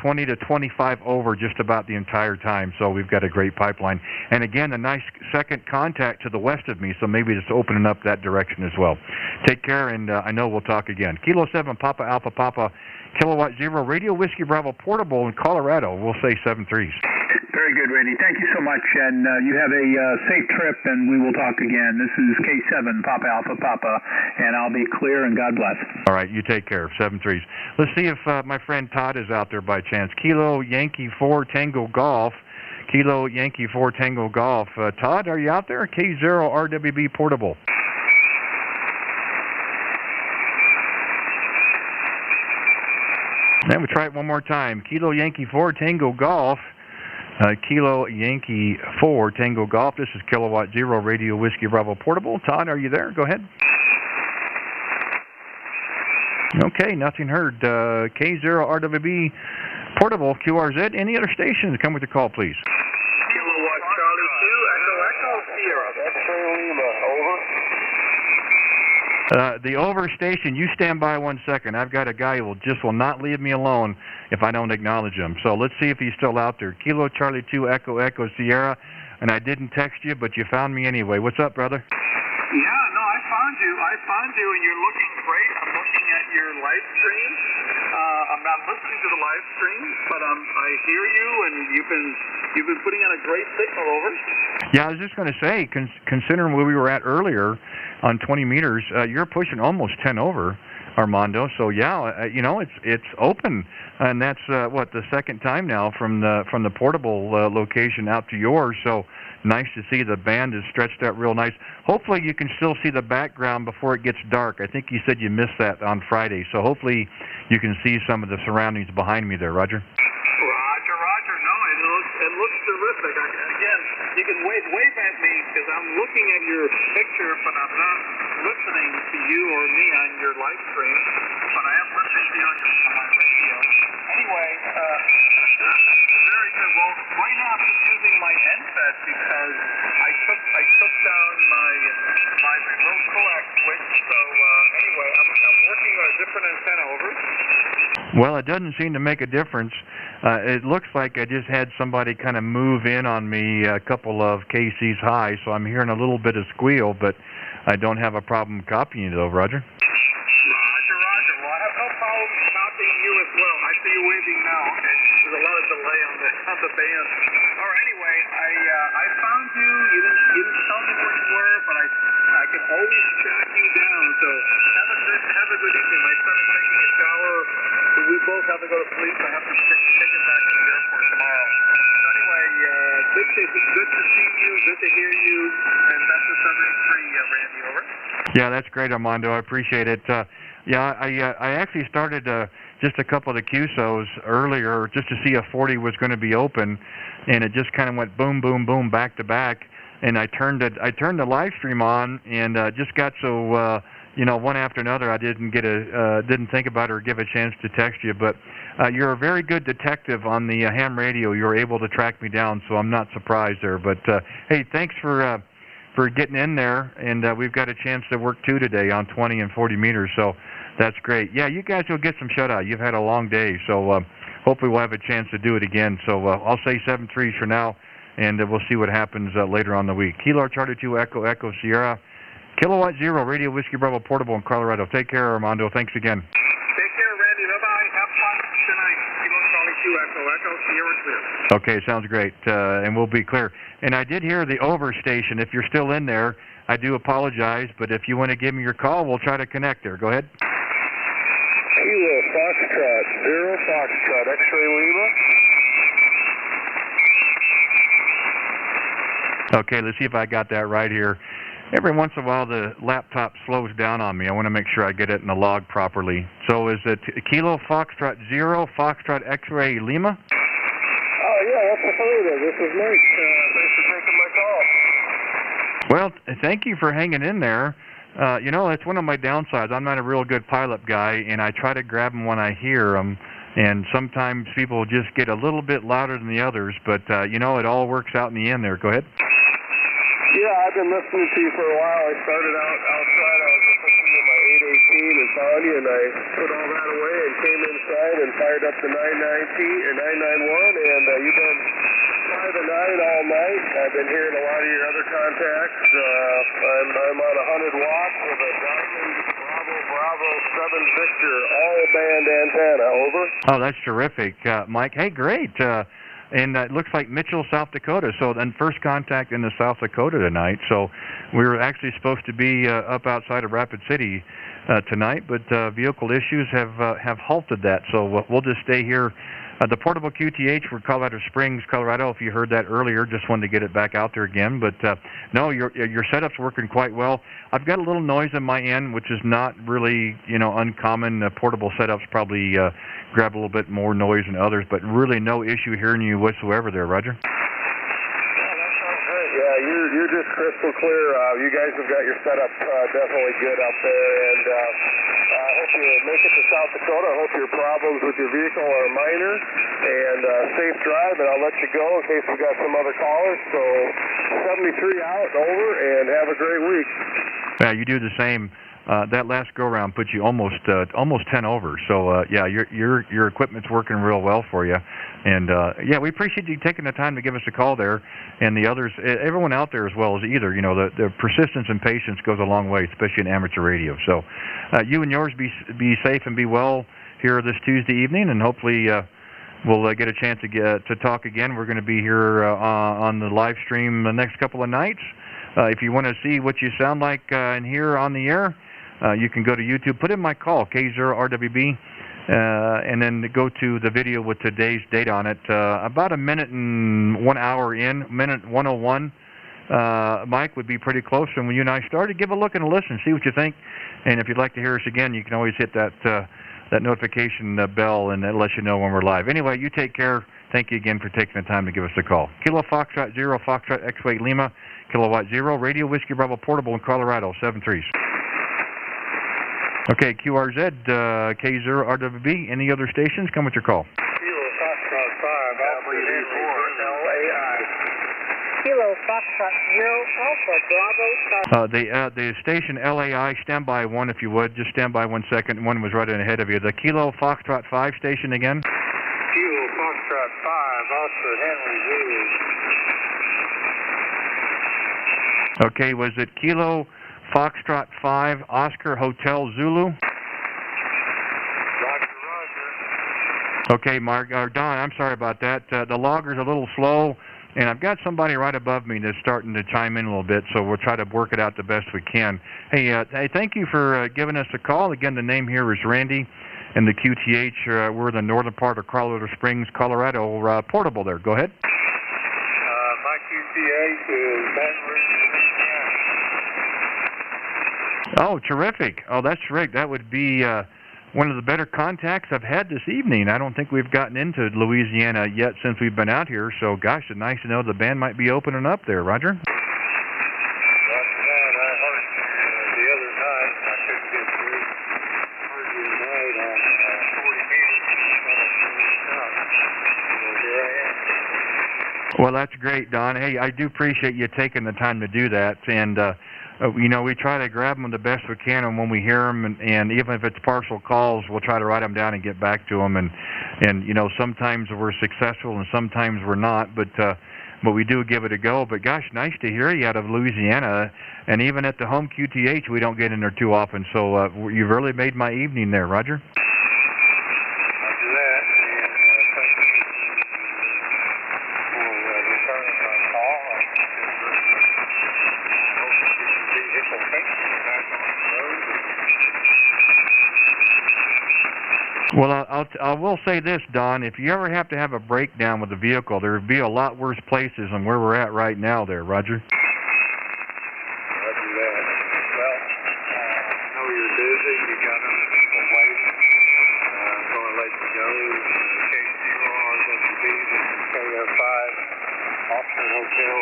20 to 25 over just about the entire time. So we've got a great pipeline. And again, a nice second contact to the west of me, so maybe just opening up that direction as well. Take care, and I know we'll talk again. Kilo 7, Papa Alpha Papa. Kilowatt 0, Radio Whiskey Bravo Portable in Colorado. We'll say 7-3s. Very good, Randy. Thank you so much, and you have a safe trip, and we will talk again. This is K7, Papa Alpha Papa, and I'll be clear, and God bless. All right, you take care. 7-3s. Let's see if my friend Todd is out there by chance. Kilo Yankee 4 Tango Golf. Kilo Yankee 4 Tango Golf. Todd, are you out there? K0 RWB Portable. Then we try it one more time. Kilo Yankee 4 Tango Golf. Kilo Yankee 4 Tango Golf. This is Kilowatt 0 Radio Whiskey Bravo Portable. Todd, are you there? Go ahead. Okay, nothing heard. K0 RWB Portable QRZ. Any other stations? Come with your call, please. Kilowatt Charlie 2 Echo Sierra. That's Lima. The over station, you stand by 1 second. I've got a guy who will not leave me alone if I don't acknowledge him. So let's see if he's still out there. Kilo Charlie 2 Echo Echo Sierra, and I didn't text you, but you found me anyway. What's up, brother? Yeah, no, I found you, and you're looking great. I'm looking at your live stream. I'm not listening to the live stream, but I hear you, and you've been putting on a great signal. Over. Yeah, I was just going to say, considering where we were at earlier on 20 meters, you're pushing almost 10 over, Armando. So yeah, it's open, and that's the second time now from the portable location out to yours. So nice to see the band is stretched out real nice. Hopefully you can still see the background before it gets dark. I think you said you missed that on Friday, so hopefully you can see some of the surroundings behind me there, Roger. Roger. No, it looks terrific. Again, you can wave at me because I'm looking at your picture, but I'm not listening to you or me on your live stream. But I am listening to you on my radio. Anyway, very good. Well, right now I'm just using my headset because I took down my remote coax switch. So anyway, I'm working on a different antenna. Over. Well, it doesn't seem to make a difference. It looks like I just had somebody kind of move in on me a couple of KCs high, so I'm hearing a little bit of squeal, but I don't have a problem copying it, though, Roger. Roger. Well, I have no problem copying you as well. I see you waving now. Okay. There's a lot of delay on the band. All right. Anyway, I found you. You didn't tell me where you were, but I can always track you down. So have a good evening. My son is taking a shower. We both have to go to sleep. I have to take him back to the airport tomorrow. So anyway, good to see you. Good to hear you. And that's the 73, Randy. Over. Yeah, that's great, Armando. I appreciate it. I actually started just a couple of the QSOs earlier just to see if 40 was going to be open, and it just kind of went boom, boom, boom, back to back. And I turned the live stream on, and just got so one after another. I didn't think about it or give a chance to text you, but you're a very good detective on the ham radio. You were able to track me down, so I'm not surprised there. But hey, thanks for getting in there, and we've got a chance to work two today on 20 and 40 meters, so that's great. Yeah, you guys will get some shutout. You've had a long day, so hopefully we'll have a chance to do it again. So I'll say 7-3 for now, and we'll see what happens later on the week. Kilo Charlie 2 Echo Echo Sierra, Kilowatt Zero Radio Whiskey Bravo Portable in Colorado. Take care, Armando. Thanks again. Take care, Randy. Bye-bye. Have fun tonight. Kilo Charlie 2 Echo Echo Sierra clear. Okay, sounds great, and we'll be clear. And I did hear the over station. If you're still in there, I do apologize, but if you want to give me your call, we'll try to connect there. Go ahead. Kilo Foxtrot 0 Foxtrot X-ray Lima. Okay, let's see if I got that right here. Every once in a while, the laptop slows down on me. I want to make sure I get it in the log properly. So is it Kilo Foxtrot 0 Foxtrot X-ray Lima? Oh, yeah, that's affirmative. This is Nate. Thanks for taking my call. Well, thank you for hanging in there. That's one of my downsides. I'm not a real good pilot guy, and I try to grab them when I hear them. And sometimes people just get a little bit louder than the others, but, it all works out in the end there. Go ahead. Yeah, I've been listening to you for a while. I started out outside. I was listening to my 818 and found you, and I put all that away and came inside and fired up the 991, and you've been 5 and 9 all night. I've been hearing a lot of your other contacts. I'm on 100 watts with a Diamond Bravo 7 Victor all-band antenna. Over. Oh, that's terrific, Mike. Hey, great. And it looks like Mitchell, South Dakota. So then first contact in the South Dakota tonight. So we were actually supposed to be up outside of Rapid City tonight, but vehicle issues have halted that. So we'll just stay here. The portable QTH for Colorado Springs, Colorado, if you heard that earlier, just wanted to get it back out there again. But no, your setup's working quite well. I've got a little noise on my end, which is not really, uncommon. Portable setups probably grab a little bit more noise than others, but really no issue hearing you whatsoever there, Roger. Yeah, you're just crystal clear. You guys have got your setup definitely good out there, and I hope you make it to South Dakota. I hope your problems with your vehicle are minor, and safe drive, and I'll let you go in case we got some other callers. So 73 out, over, and have a great week. Yeah, you do the same. that last go round put you almost 10 over. So yeah, your equipment's working real well for you. And yeah, we appreciate you taking the time to give us a call there, and the others, everyone out there as well as either. You know, the persistence and patience goes a long way, especially in amateur radio. So you and yours be safe and be well here this Tuesday evening, and hopefully we'll get a chance to talk again. We're going to be here on the live stream the next couple of nights. If you want to see what you sound like and hear on the air, you can go to YouTube, put in my call, K0RWB, and then go to the video with today's date on it. About a minute and 1 hour in, minute 101. Mike would be pretty close from when you and I started. Give a look and a listen, see what you think. And if you'd like to hear us again, you can always hit that notification bell, and that lets you know when we're live. Anyway, you take care. Thank you again for taking the time to give us a call. Kilo Foxtrot 0, Foxtrot X-Ray Lima, Kilowatt 0, Radio Whiskey Bravo Portable in Colorado, 73s. Okay, QRZ, K0RWB, any other stations? Come with your call. Kilo Foxtrot 5, Alpha Henry, LAI. Kilo Foxtrot 0, Alpha Bravo. The station LAI, stand by one if you would. Just stand by 1 second. One was right ahead of you. The Kilo Foxtrot 5 station again. Kilo Foxtrot 5, Oscar Henry, Zulu. Okay, was it Kilo Foxtrot 5, Oscar Hotel Zulu? Roger, roger. Okay, Mark, or Don, I'm sorry about that. The logger's a little slow, and I've got somebody right above me that's starting to chime in a little bit, so we'll try to work it out the best we can. Hey, thank you for giving us a call. Again, the name here is Randy, and the QTH, we're in the northern part of Colorado Springs, Colorado, portable there. Go ahead. My QTH is Baton Rouge, Louisiana. Oh, terrific. Oh, that's terrific. That would be one of the better contacts I've had this evening. I don't think we've gotten into Louisiana yet since we've been out here, so gosh, it's nice to know the band might be opening up there. Roger? Roger that. I heard the other night, I couldn't get through. I heard you tonight on 40 meters. So here I am. Well, that's great, Don. Hey, I do appreciate you taking the time to do that, and you know, we try to grab them the best we can, and when we hear them, and even if it's partial calls, we'll try to write them down and get back to them. And you know, sometimes we're successful and sometimes we're not, but we do give it a go. But gosh, nice to hear you out of Louisiana, and even at the home QTH, we don't get in there too often. So you've really made my evening there, Roger. Roger that, and thank you for returning my call. I hope you get your vehicle fixed and back on the road. Well, I will say this, Don. If you ever have to have a breakdown with a vehicle, there would be a lot worse places than where we're at right now there, Roger. Roger that. Well, I know you're busy. You got other people waiting. I'm going to let you go. K0RWB, this is KO5, Oscar Hotel,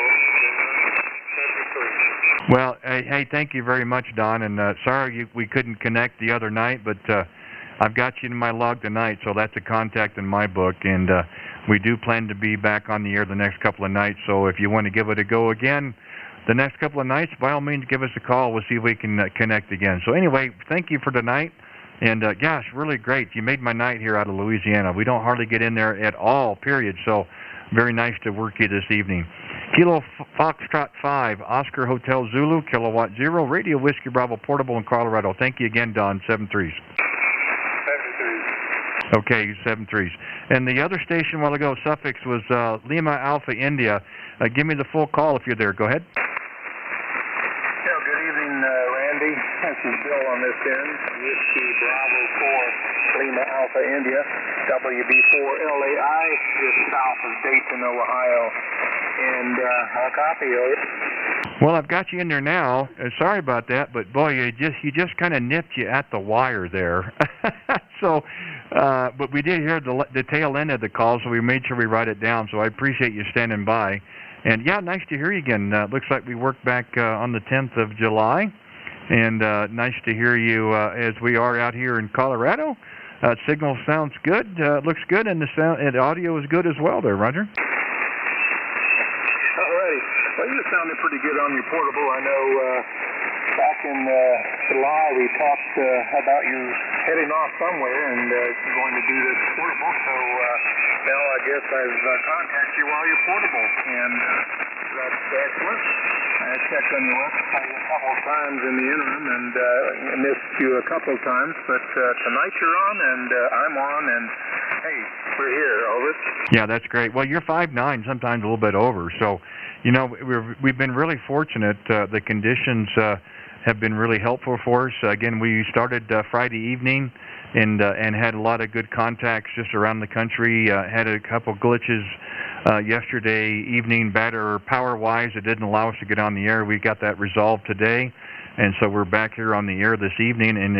73. Well, hey, thank you very much, Don. And sorry we couldn't connect the other night, but I've got you in my log tonight, so that's a contact in my book. And we do plan to be back on the air the next couple of nights. So if you want to give it a go again the next couple of nights, by all means, give us a call. We'll see if we can connect again. So anyway, thank you for tonight. And gosh, really great. You made my night here out of Louisiana. We don't hardly get in there at all, period. So very nice to work you this evening. Kilo Foxtrot 5, Oscar Hotel Zulu, Kilowatt 0, Radio Whiskey Bravo Portable in Colorado. Thank you again, Don. 73s. 73. Okay, 73s. And the other station a while ago, Suffix, was Lima Alpha India. Give me the full call if you're there. Go ahead. Yeah, good evening, Randy. This is Bill on this end. Whiskey Bravo 4, Lima Alpha India, WB4LAI, just south of Dayton, Ohio. And I'll copy it. Well, I've got you in there now. Sorry about that, but boy, you just kind of nipped you at the wire there. So, but we did hear the tail end of the call, so we made sure we write it down. So I appreciate you standing by. And yeah, nice to hear you again. Looks like we worked back on the 10th of July, and nice to hear you as we are out here in Colorado. Signal sounds good, looks good, and the audio is good as well there, Roger. Well, you sounded pretty good on your portable. I know back in July, we talked about you heading off somewhere and going to do this portable. So now I guess I've contacted you while you're portable, and that's excellent. I checked on your website a couple of times in the interim and missed you a couple of times, but tonight you're on and I'm on, and hey, we're here. Over. Yeah, that's great. Well, you're 5'9", sometimes a little bit over, so you know we've been really fortunate. The conditions have been really helpful for us. Again, we started Friday evening and had a lot of good contacts just around the country. Had a couple glitches yesterday evening, power-wise. It didn't allow us to get on the air. We got that resolved today, and so we're back here on the air this evening, and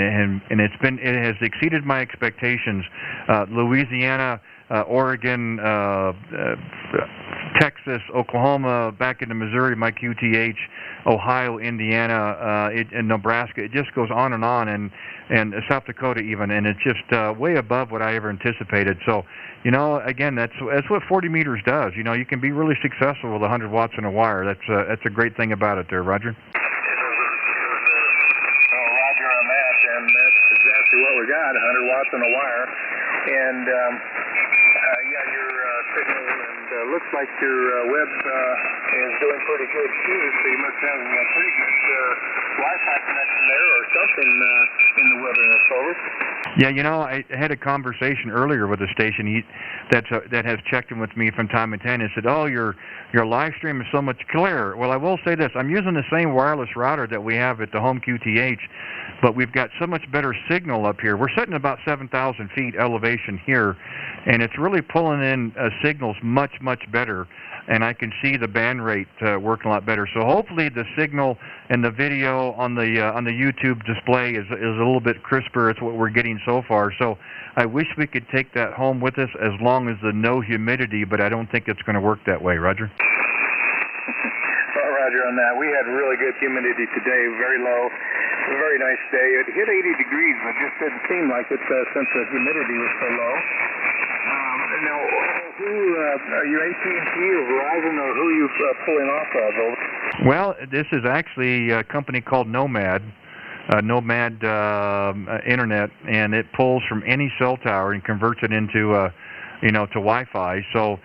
it has exceeded my expectations. Louisiana, Oregon, Texas, Oklahoma, back into Missouri, my QTH, Ohio, Indiana, and Nebraska. It just goes on, and South Dakota even, and it's just way above what I ever anticipated. So, you know, again, that's what 40 meters does. You know, you can be really successful with 100 watts in a wire. That's a great thing about it there, Roger. Roger on that, and that's exactly what we got, 100 watts in a wire. And yeah, your signal, and looks like your web is doing pretty good too, so you must have a pretty good Wi-Fi connection there or something in the wilderness. Over. Yeah, you know, I had a conversation earlier with a station that has checked in with me from time to time and said, "Oh, your live stream is so much clearer." Well, I will say this: I'm using the same wireless router that we have at the home QTH, but we've got so much better signal up here. We're sitting about 7,000 feet elevation here, and it's really pulling in signals much better. And I can see the band rate working a lot better. So hopefully the signal and the video on the YouTube display is a little bit crisper. It's what we're getting so far. So I wish we could take that home with us as long as the no humidity, but I don't think it's going to work that way, Roger. Well, Roger, on that. We had really good humidity today, very low. A very nice day. It hit 80 degrees, but just didn't seem like it since the humidity was so low. Now, are you AT&T or Verizon, or who are you pulling off of? Over? Well, this is actually a company called Nomad Internet, and it pulls from any cell tower and converts it into, to Wi-Fi. So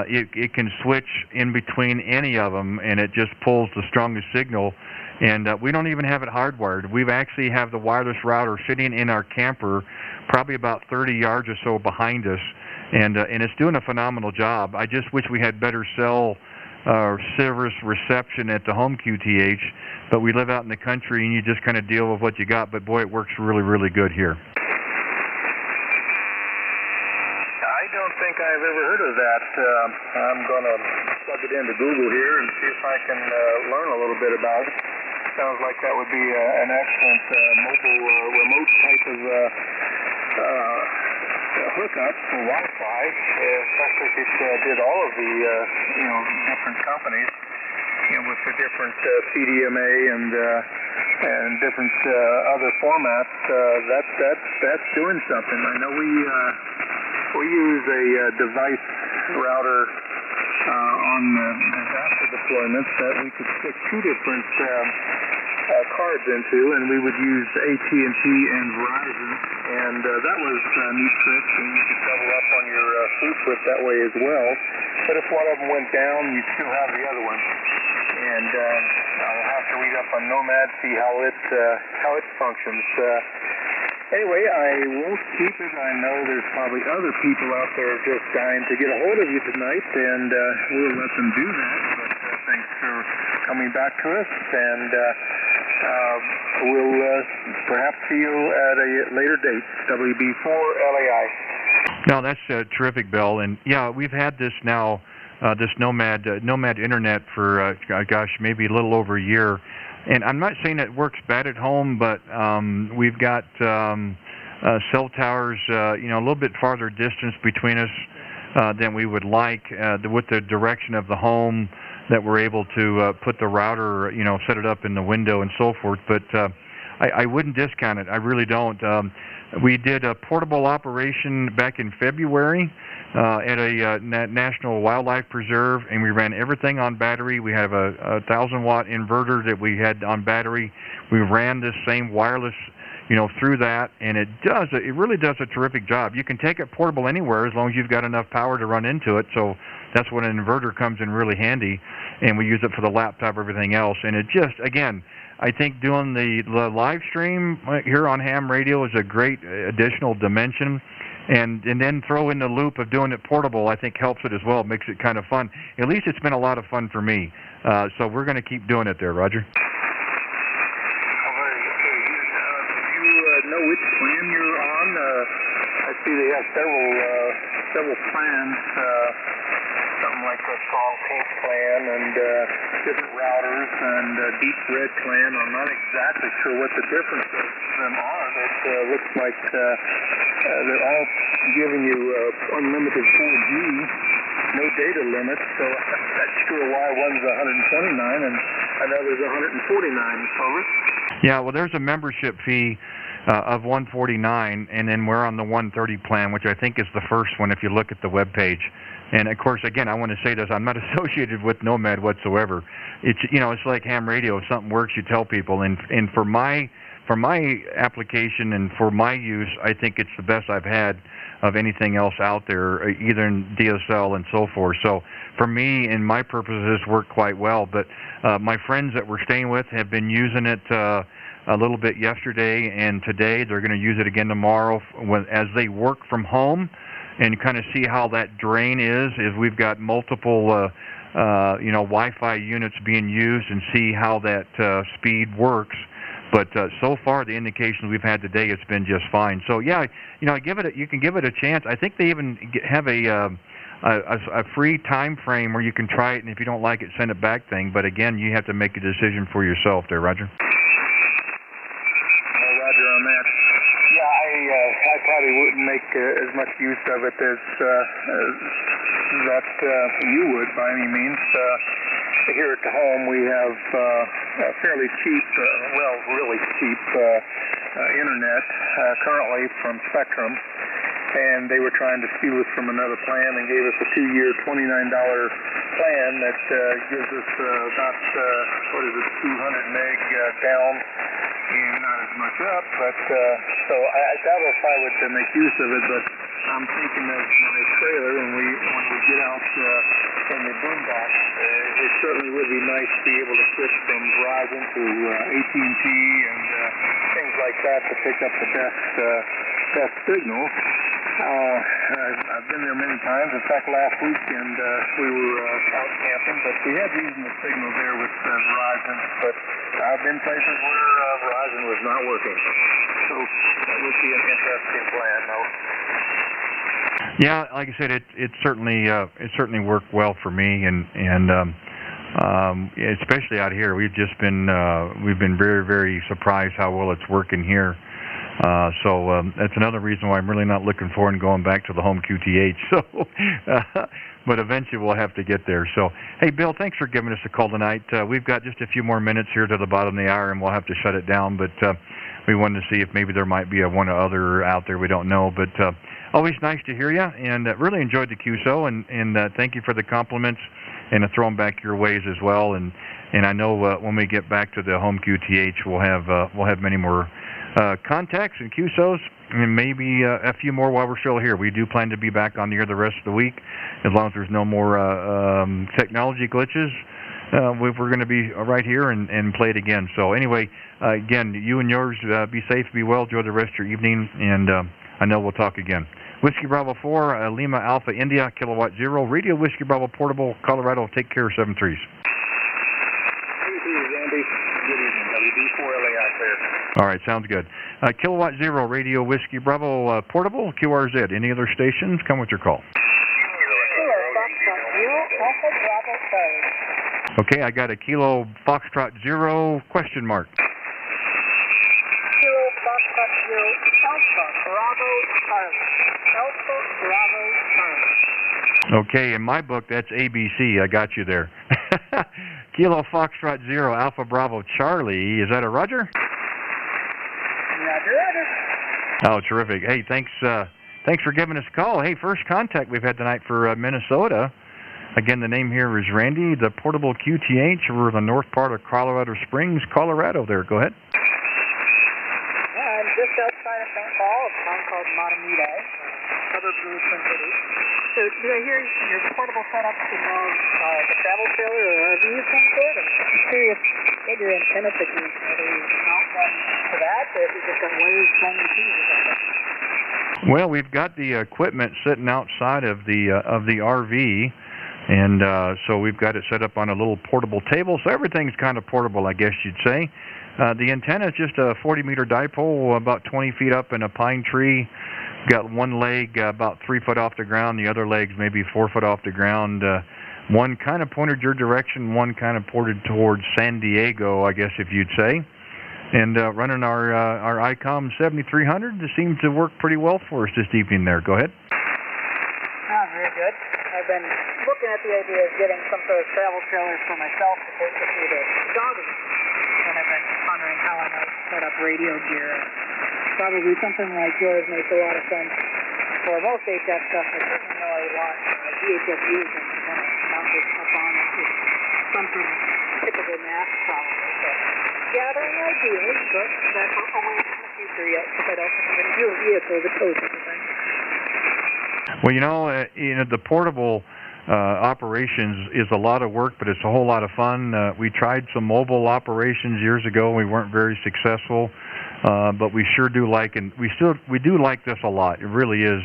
it can switch in between any of them, and it just pulls the strongest signal. And we don't even have it hardwired. We actually have the wireless router sitting in our camper, probably about 30 yards or so behind us, and it's doing a phenomenal job. I just wish we had better cell service reception at the home QTH, but we live out in the country, and you just kind of deal with what you got. But boy, it works really good here. I don't think I've ever heard of that. I'm going to plug it into Google here and see if I can learn a little bit about it. Sounds like that would be an excellent mobile remote type of hookup for Wi-Fi, especially if it did all of the different companies, with the different CDMA and different other formats. That's doing something. I know we use a device router on the disaster deployments that we could stick two different cards into, and we would use AT&T and Verizon, and that was a neat trick, and you could double up on your food trip that way as well. But if one of them went down, you'd still have the other one. And I'll have to read up on Nomad, see how it functions. Anyway, I won't keep it. I know there's probably other people out there just dying to get a hold of you tonight, and we'll let them do that. But thanks for coming back to us, and we'll perhaps see you at a later date. WB4LAI. No, that's terrific, Bill. And yeah, we've had this now, this Nomad Internet for maybe a little over a year. And I'm not saying it works bad at home, but we've got cell towers, a little bit farther distance between us than we would like with the direction of the home that we're able to put the router, set it up in the window and so forth. But I wouldn't discount it. I really don't. We did a portable operation back in February at a national wildlife preserve, and we ran everything on battery. We have a 1,000-watt inverter that we had on battery. We ran this same wireless, through that, and it really does a terrific job. You can take it portable anywhere as long as you've got enough power to run into it. So that's when an inverter comes in really handy, and we use it for the laptop, everything else. And it just, again, I think doing the live stream here on ham radio is a great additional dimension. And then throw in the loop of doing it portable, I think helps it as well. It makes it kind of fun. At least it's been a lot of fun for me. So we're going to keep doing it there, Roger. Know which plan you're on? I see they have several plans, something like the strong pink plan and different routers and deep red plan. I'm not exactly sure what the difference of them are. It looks like they're all giving you unlimited 4G, no data limit, so I'm not sure why one's 129 and another's 149. Over. Yeah, well, there's a membership fee of $149, and then we're on the $130 plan, which I think is the first one if you look at the web page. And of course, again, I want to say this: I'm not associated with Nomad whatsoever. It's it's like ham radio. If something works, you tell people. And for my application and for my use, I think it's the best I've had of anything else out there, either in DSL and so forth. So for me and my purposes, work quite well. But my friends that we're staying with have been using it a little bit yesterday and today. They're going to use it again tomorrow as they work from home, and kind of see how that drain is. We've got multiple Wi-Fi units being used, and see how that speed works. But so far, the indications we've had today, it's been just fine. So yeah, you can give it a chance. I think they even have a free time frame where you can try it, and if you don't like it, send it back thing. But again, you have to make a decision for yourself there, Roger. Roger on that. Yeah, I probably wouldn't make as much use of it as that you would by any means. Here at home, we have fairly cheap, really cheap internet currently from Spectrum, and they were trying to steal us from another plan and gave us a 2-year, $29 plan that gives us about 200 meg down and not as much up. But so I doubt if I would make use of it, but I'm thinking of my trailer, and when we get out in the boombox, it certainly would be nice to be able to switch from Verizon to AT&T and things like that to pick up the best signal. I've been there many times. In fact, last weekend we were out camping, but we had reasonable signal there with Verizon. But I've been places where Verizon was not working, so that would be an interesting plan, though. Yeah, like I said, it certainly worked well for me, and especially out here, we've been very, very surprised how well it's working here. So that's another reason why I'm really not looking forward to going back to the home QTH. So, but eventually we'll have to get there. So, hey, Bill, thanks for giving us a call tonight. We've got just a few more minutes here to the bottom of the hour, and we'll have to shut it down. But we wanted to see if maybe there might be one or other out there. We don't know, but always nice to hear you, and really enjoyed the QSO, and thank you for the compliments, and to throw them back your ways as well. And I know when we get back to the home QTH, we'll have many more contacts and QSOs, and maybe a few more while we're still here. We do plan to be back on the air the rest of the week, as long as there's no more technology glitches. We're going to be right here and play it again. So anyway, again, you and yours, be safe, be well, enjoy the rest of your evening, and I know we'll talk again. Whiskey Bravo 4, Lima Alpha India, Kilowatt 0, Radio Whiskey Bravo Portable, Colorado. Take care, 7-3s. Hey, Andy. Good evening. WD4LA out there. All right, sounds good. Kilowatt 0, Radio Whiskey Bravo Portable, QRZ. Any other stations? Come with your call. Okay, I got a Kilo Foxtrot 0 question mark. Kilo Foxtrot 0, Alpha Bravo Charlie. Alpha Bravo Charlie. Okay, in my book, that's ABC. I got you there. Kilo Foxtrot 0, Alpha Bravo Charlie. Is that a Roger? Roger, Roger. Oh, terrific. Hey, thanks thanks for giving us a call. Hey, first contact we've had tonight for Minnesota. Again, the name here is Randy, the portable QTH. We're in the north part of Colorado Springs, Colorado there. Go ahead. I'm just outside of St. Paul, a town called Matamidi, suburb of Twin Cities. So did I hear your portable setup involves a travel trailer or RV of some sort? I'm curious, maybe your antenna technique, whether you mount one to that, or if you just got wires from the keys or something. Well, we've got the equipment sitting outside of the RV. And so we've got it set up on a little portable table, so everything's kind of portable, I guess you'd say. The antenna is just a 40-meter dipole, about 20 feet up in a pine tree. Got one leg about 3 foot off the ground, the other leg's maybe 4 foot off the ground. One kind of pointed your direction, one kind of pointed towards San Diego, I guess if you'd say. And running our ICOM 7300, it seems to work pretty well for us this evening there. Go ahead. Very good. I've been looking at the idea of getting some sort of travel trailer for myself to take with me to jogging. And I've been pondering how I might set up radio gear. Probably something like yours makes a lot of sense for most HF stuff. I certainly know I would want VHFUs and kind of mounted up on it with some sort of typical mast probably. So gathering ideas, but that's a ways in the future yet because I don't have any new vehicle to tow everything. Well, you know, the portable operations is a lot of work, but it's a whole lot of fun. We tried some mobile operations years ago. We weren't very successful, but we sure do like, and we do like this a lot. It really is,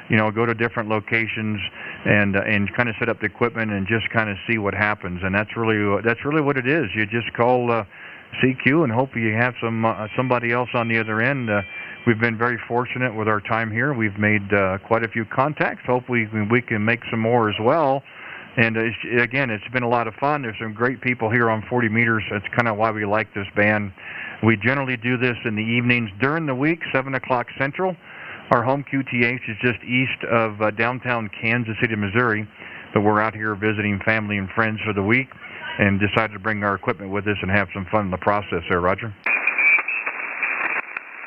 you know, go to different locations and kind of set up the equipment and just kind of see what happens. And that's really what it is. You just call CQ and hope you have somebody else on the other end. We've been very fortunate with our time here. We've made quite a few contacts. Hopefully we can make some more as well. And again, it's been a lot of fun. There's some great people here on 40 meters. That's kind of why we like this band. We generally do this in the evenings during the week, 7 o'clock Central. Our home QTH is just east of downtown Kansas City, Missouri. But we're out here visiting family and friends for the week and decided to bring our equipment with us and have some fun in the process there, Roger.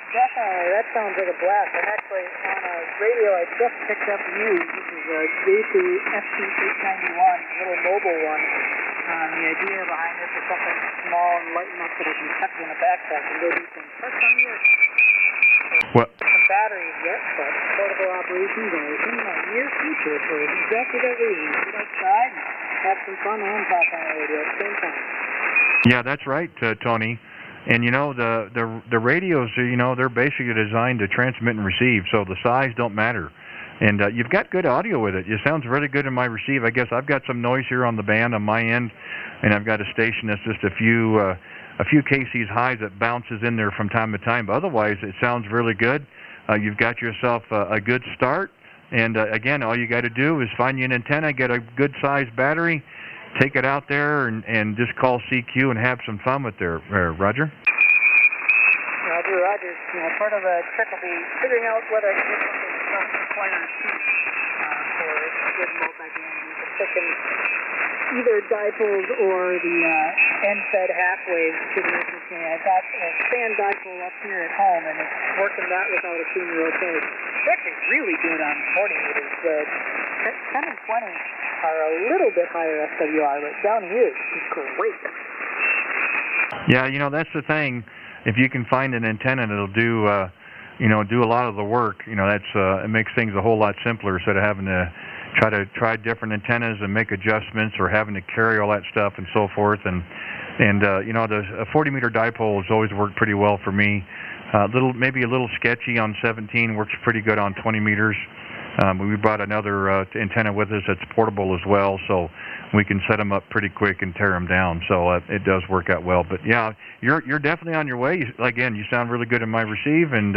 Definitely, that sounds like a blast. I'm actually on a radio I just picked up used. This is a J2 FT891, a little mobile one. The idea behind this is something small and light enough that I can tuck in a backpack and go do things. First on the air. Well, some batteries yet, but portable operations are in the near future for exactly that reason. Get outside and have some fun and talk on the radio at the same time. Yeah, that's right, Tony. And you know, the radios, you know, they're basically designed to transmit and receive, so the size don't matter. And you've got good audio with it. It sounds really good in my receive. I guess I've got some noise here on the band on my end, and I've got a station that's just a few KC's high that bounces in there from time to time. But otherwise, it sounds really good. You've got yourself a good start. And again, all you got to do is find you an antenna, get a good-sized battery, take it out there, and just call CQ and have some fun with there, Roger. Roger. You know, part of the trick will be figuring out whether I can get something that doesn't require a sheet for a good multi-band. You can pick in either dipoles or the end-fed half waves to the machine. I've got a stand dipole up here at home, and it's working that without a tuner okay. It's actually really good on 40 meters. The 10 and 20 are a little bit higher SWR, but down here is great. Yeah, you know, that's the thing. If you can find an antenna that'll do, you know, do a lot of the work, you know, that's it makes things a whole lot simpler instead of having to try different antennas and make adjustments or having to carry all that stuff and so forth. And you know, the 40-meter dipole has always worked pretty well for me. Maybe a little sketchy on 17, works pretty good on 20 meters. We brought another antenna with us that's portable as well, so we can set them up pretty quick and tear them down. So it does work out well. But yeah, you're definitely on your way. Again, you sound really good in my receive, and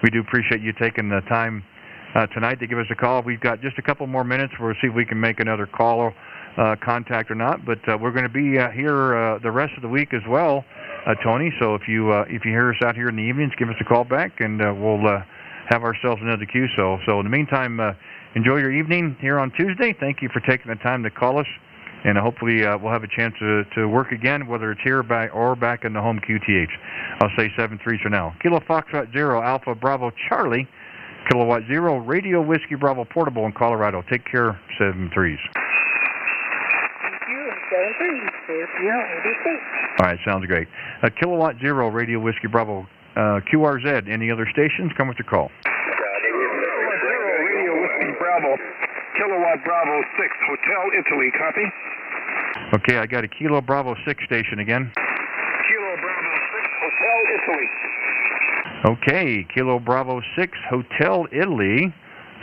we do appreciate you taking the time tonight to give us a call. We've got just a couple more minutes. We'll see if we can make another call contact or not. But we're going to be here the rest of the week as well, Tony. So if you hear us out here in the evenings, give us a call back, and we'll have ourselves another QSO. So in the meantime, enjoy your evening here on Tuesday. Thank you for taking the time to call us, and hopefully we'll have a chance to work again, whether it's here or back in the home QTH. I'll say 7-3 for now. Kilo Foxtrot 0 Alpha Bravo Charlie, Kilowatt 0, Radio Whiskey Bravo Portable in Colorado. Take care, 73s. Thank you, 73s. There's your ABC. All right, sounds great. Kilowatt 0, Radio Whiskey Bravo, QRZ. Any other stations? Come with your call. Kilowatt 0, Radio Whiskey Bravo, Kilowatt Bravo 6, Hotel Italy, copy? Okay, I got a Kilo Bravo 6 station again. Kilo Bravo 6, Hotel Italy. Okay, Kilo Bravo 6, Hotel Italy.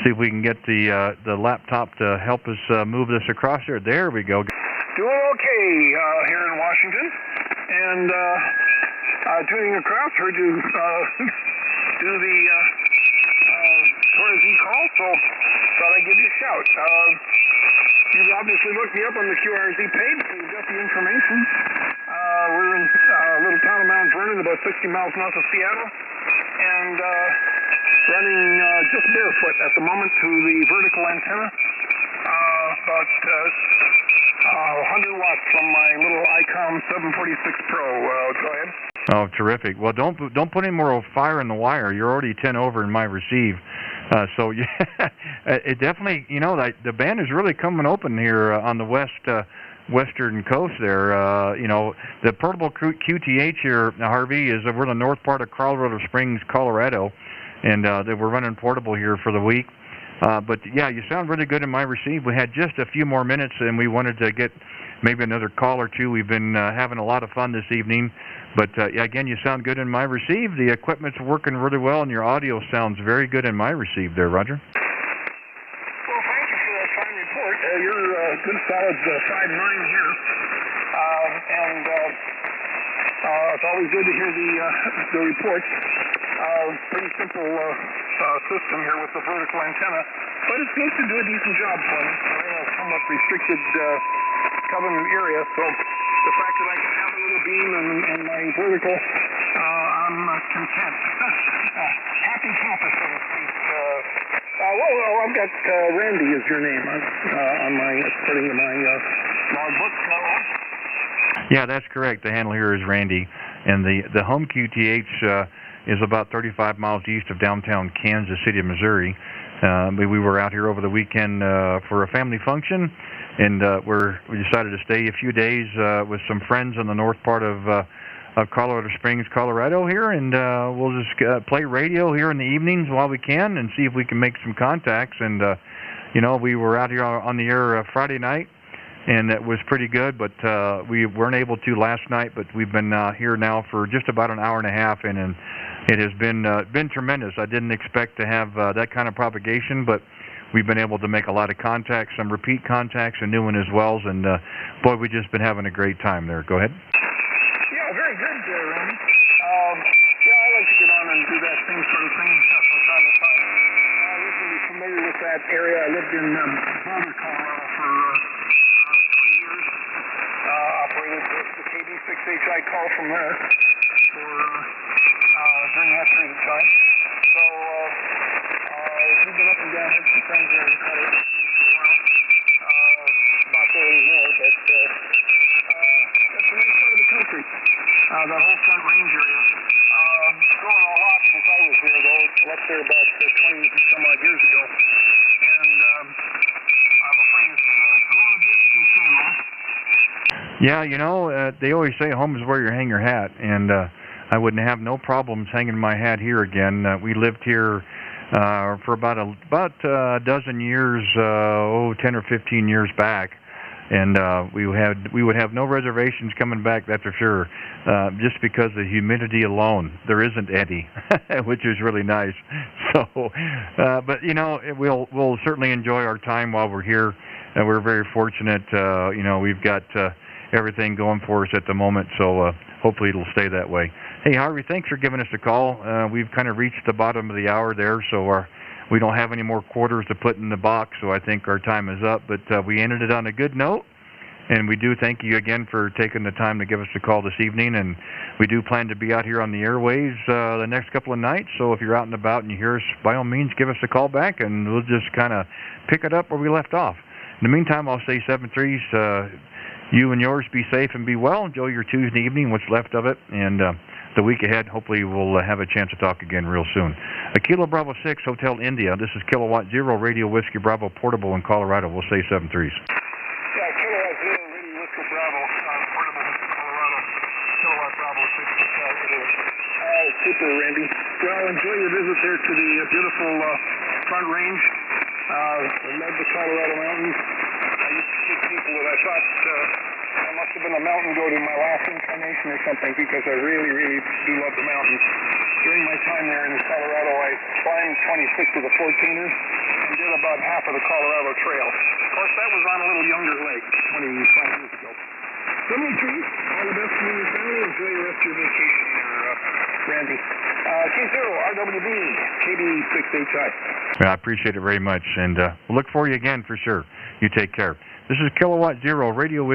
See if we can get the laptop to help us move this across there. There we go. Doing okay here in Washington, and tuning across, heard you do the QRZ call, so thought I'd give you a shout. You've obviously looked me up on the QRZ page, so you've got the information. We're in a little town of Mount Vernon, about 60 miles north of Seattle, and running just barefoot at the moment to the vertical antenna, about 100 watts from my little ICOM 746 Pro. Go ahead. Oh, terrific. Well, don't put any more fire in the wire. You're already 10 over in my receive. So yeah, it definitely, you know, the band is really coming open here on the western coast there. You know, the portable QTH here, Harvey, is we're in the north part of Colorado Springs, Colorado, and we're running portable here for the week. But yeah, you sound really good in my receive. We had just a few more minutes, and we wanted to get maybe another call or two. We've been having a lot of fun this evening. But yeah, again, you sound good in my receive. The equipment's working really well, and your audio sounds very good in my receive there, Roger. Well, thank you for that fine report. You're a good solid 5.9 here. And it's always good to hear the reports. Pretty simple system here with the vertical antenna, but it seems to do a decent job for me. We're in a somewhat restricted covenant area, so the fact that I can have a little beam and my vertical, I'm content. Happy camper, so to speak. Well, I've got Randy is your name on my, according to my logbook. Yeah, that's correct. The handle here is Randy, and the home QTH is about 35 miles east of downtown Kansas City, Missouri. We were out here over the weekend for a family function, and we decided to stay a few days with some friends in the north part of Colorado Springs, Colorado here, and we'll just play radio here in the evenings while we can and see if we can make some contacts. And you know, we were out here on the air Friday night, and it was pretty good, but we weren't able to last night. But we've been here now for just about an hour and a half, and it has been tremendous. I didn't expect to have that kind of propagation, but we've been able to make a lot of contacts, some repeat contacts, and new one as well. And boy, we've just been having a great time there. Go ahead. Yeah, very good, Randy. Yeah, I like to get on and do that same sort of thing from time to time. I'm usually familiar with that area. I lived in Boulder, Colorado for 20 years. Operated the KB6HI call from there for during that period of time. So we've been up and down, had some friends there in Colorado for a while. Not there anymore, but that's a nice part of the country. That whole Front Range area. Growing a lot since I was here, though. Left there about 20 some odd years ago. And I'm afraid it's grown a bit too soon, huh? Yeah, you know, they always say home is where you hang your hat, and I wouldn't have no problems hanging my hat here again. We lived here for about a dozen years, 10 or 15 years back, and we would have no reservations coming back, that's for sure, just because of the humidity alone. There isn't any, which is really nice. So, but you know, we'll certainly enjoy our time while we're here. We're very fortunate. You know, we've got everything going for us at the moment, so hopefully it'll stay that way. Hey, Harvey, thanks for giving us a call. We've kind of reached the bottom of the hour there, so we don't have any more quarters to put in the box, so I think our time is up. But we ended it on a good note, and we do thank you again for taking the time to give us a call this evening. And we do plan to be out here on the airways the next couple of nights, so if you're out and about and you hear us, by all means, give us a call back, and we'll just kind of pick it up where we left off. In the meantime, I'll say 7-3s. You and yours be safe and be well. Enjoy your Tuesday evening, what's left of it, and the week ahead. Hopefully we'll have a chance to talk again real soon. Kilo Bravo 6, Hotel India. This is Kilowatt Zero, Radio Whiskey Bravo, portable in Colorado. We'll say 73s. Yeah, Kilowatt Zero, Radio Whiskey Bravo, portable in Colorado. Kilowatt Bravo 6, Hotel India. Super, Randy. Well, enjoy your visit there to the beautiful Front Range. I love the Colorado Mountains. I used to kid people that I thought I must have been a mountain goat in my last incarnation or something, because I really, really do love the mountains. During my time there in Colorado, I climbed 26 of the 14ers and did about half of the Colorado Trail. Of course, that was on a little younger leg 25 years ago. Dimitri, all the best to you and your family. Enjoy the rest of your vacation there, Randy. K0, RWB, KB6HI. I appreciate it very much, and we'll look for you again for sure. You take care. This is Kilowatt Zero, Radio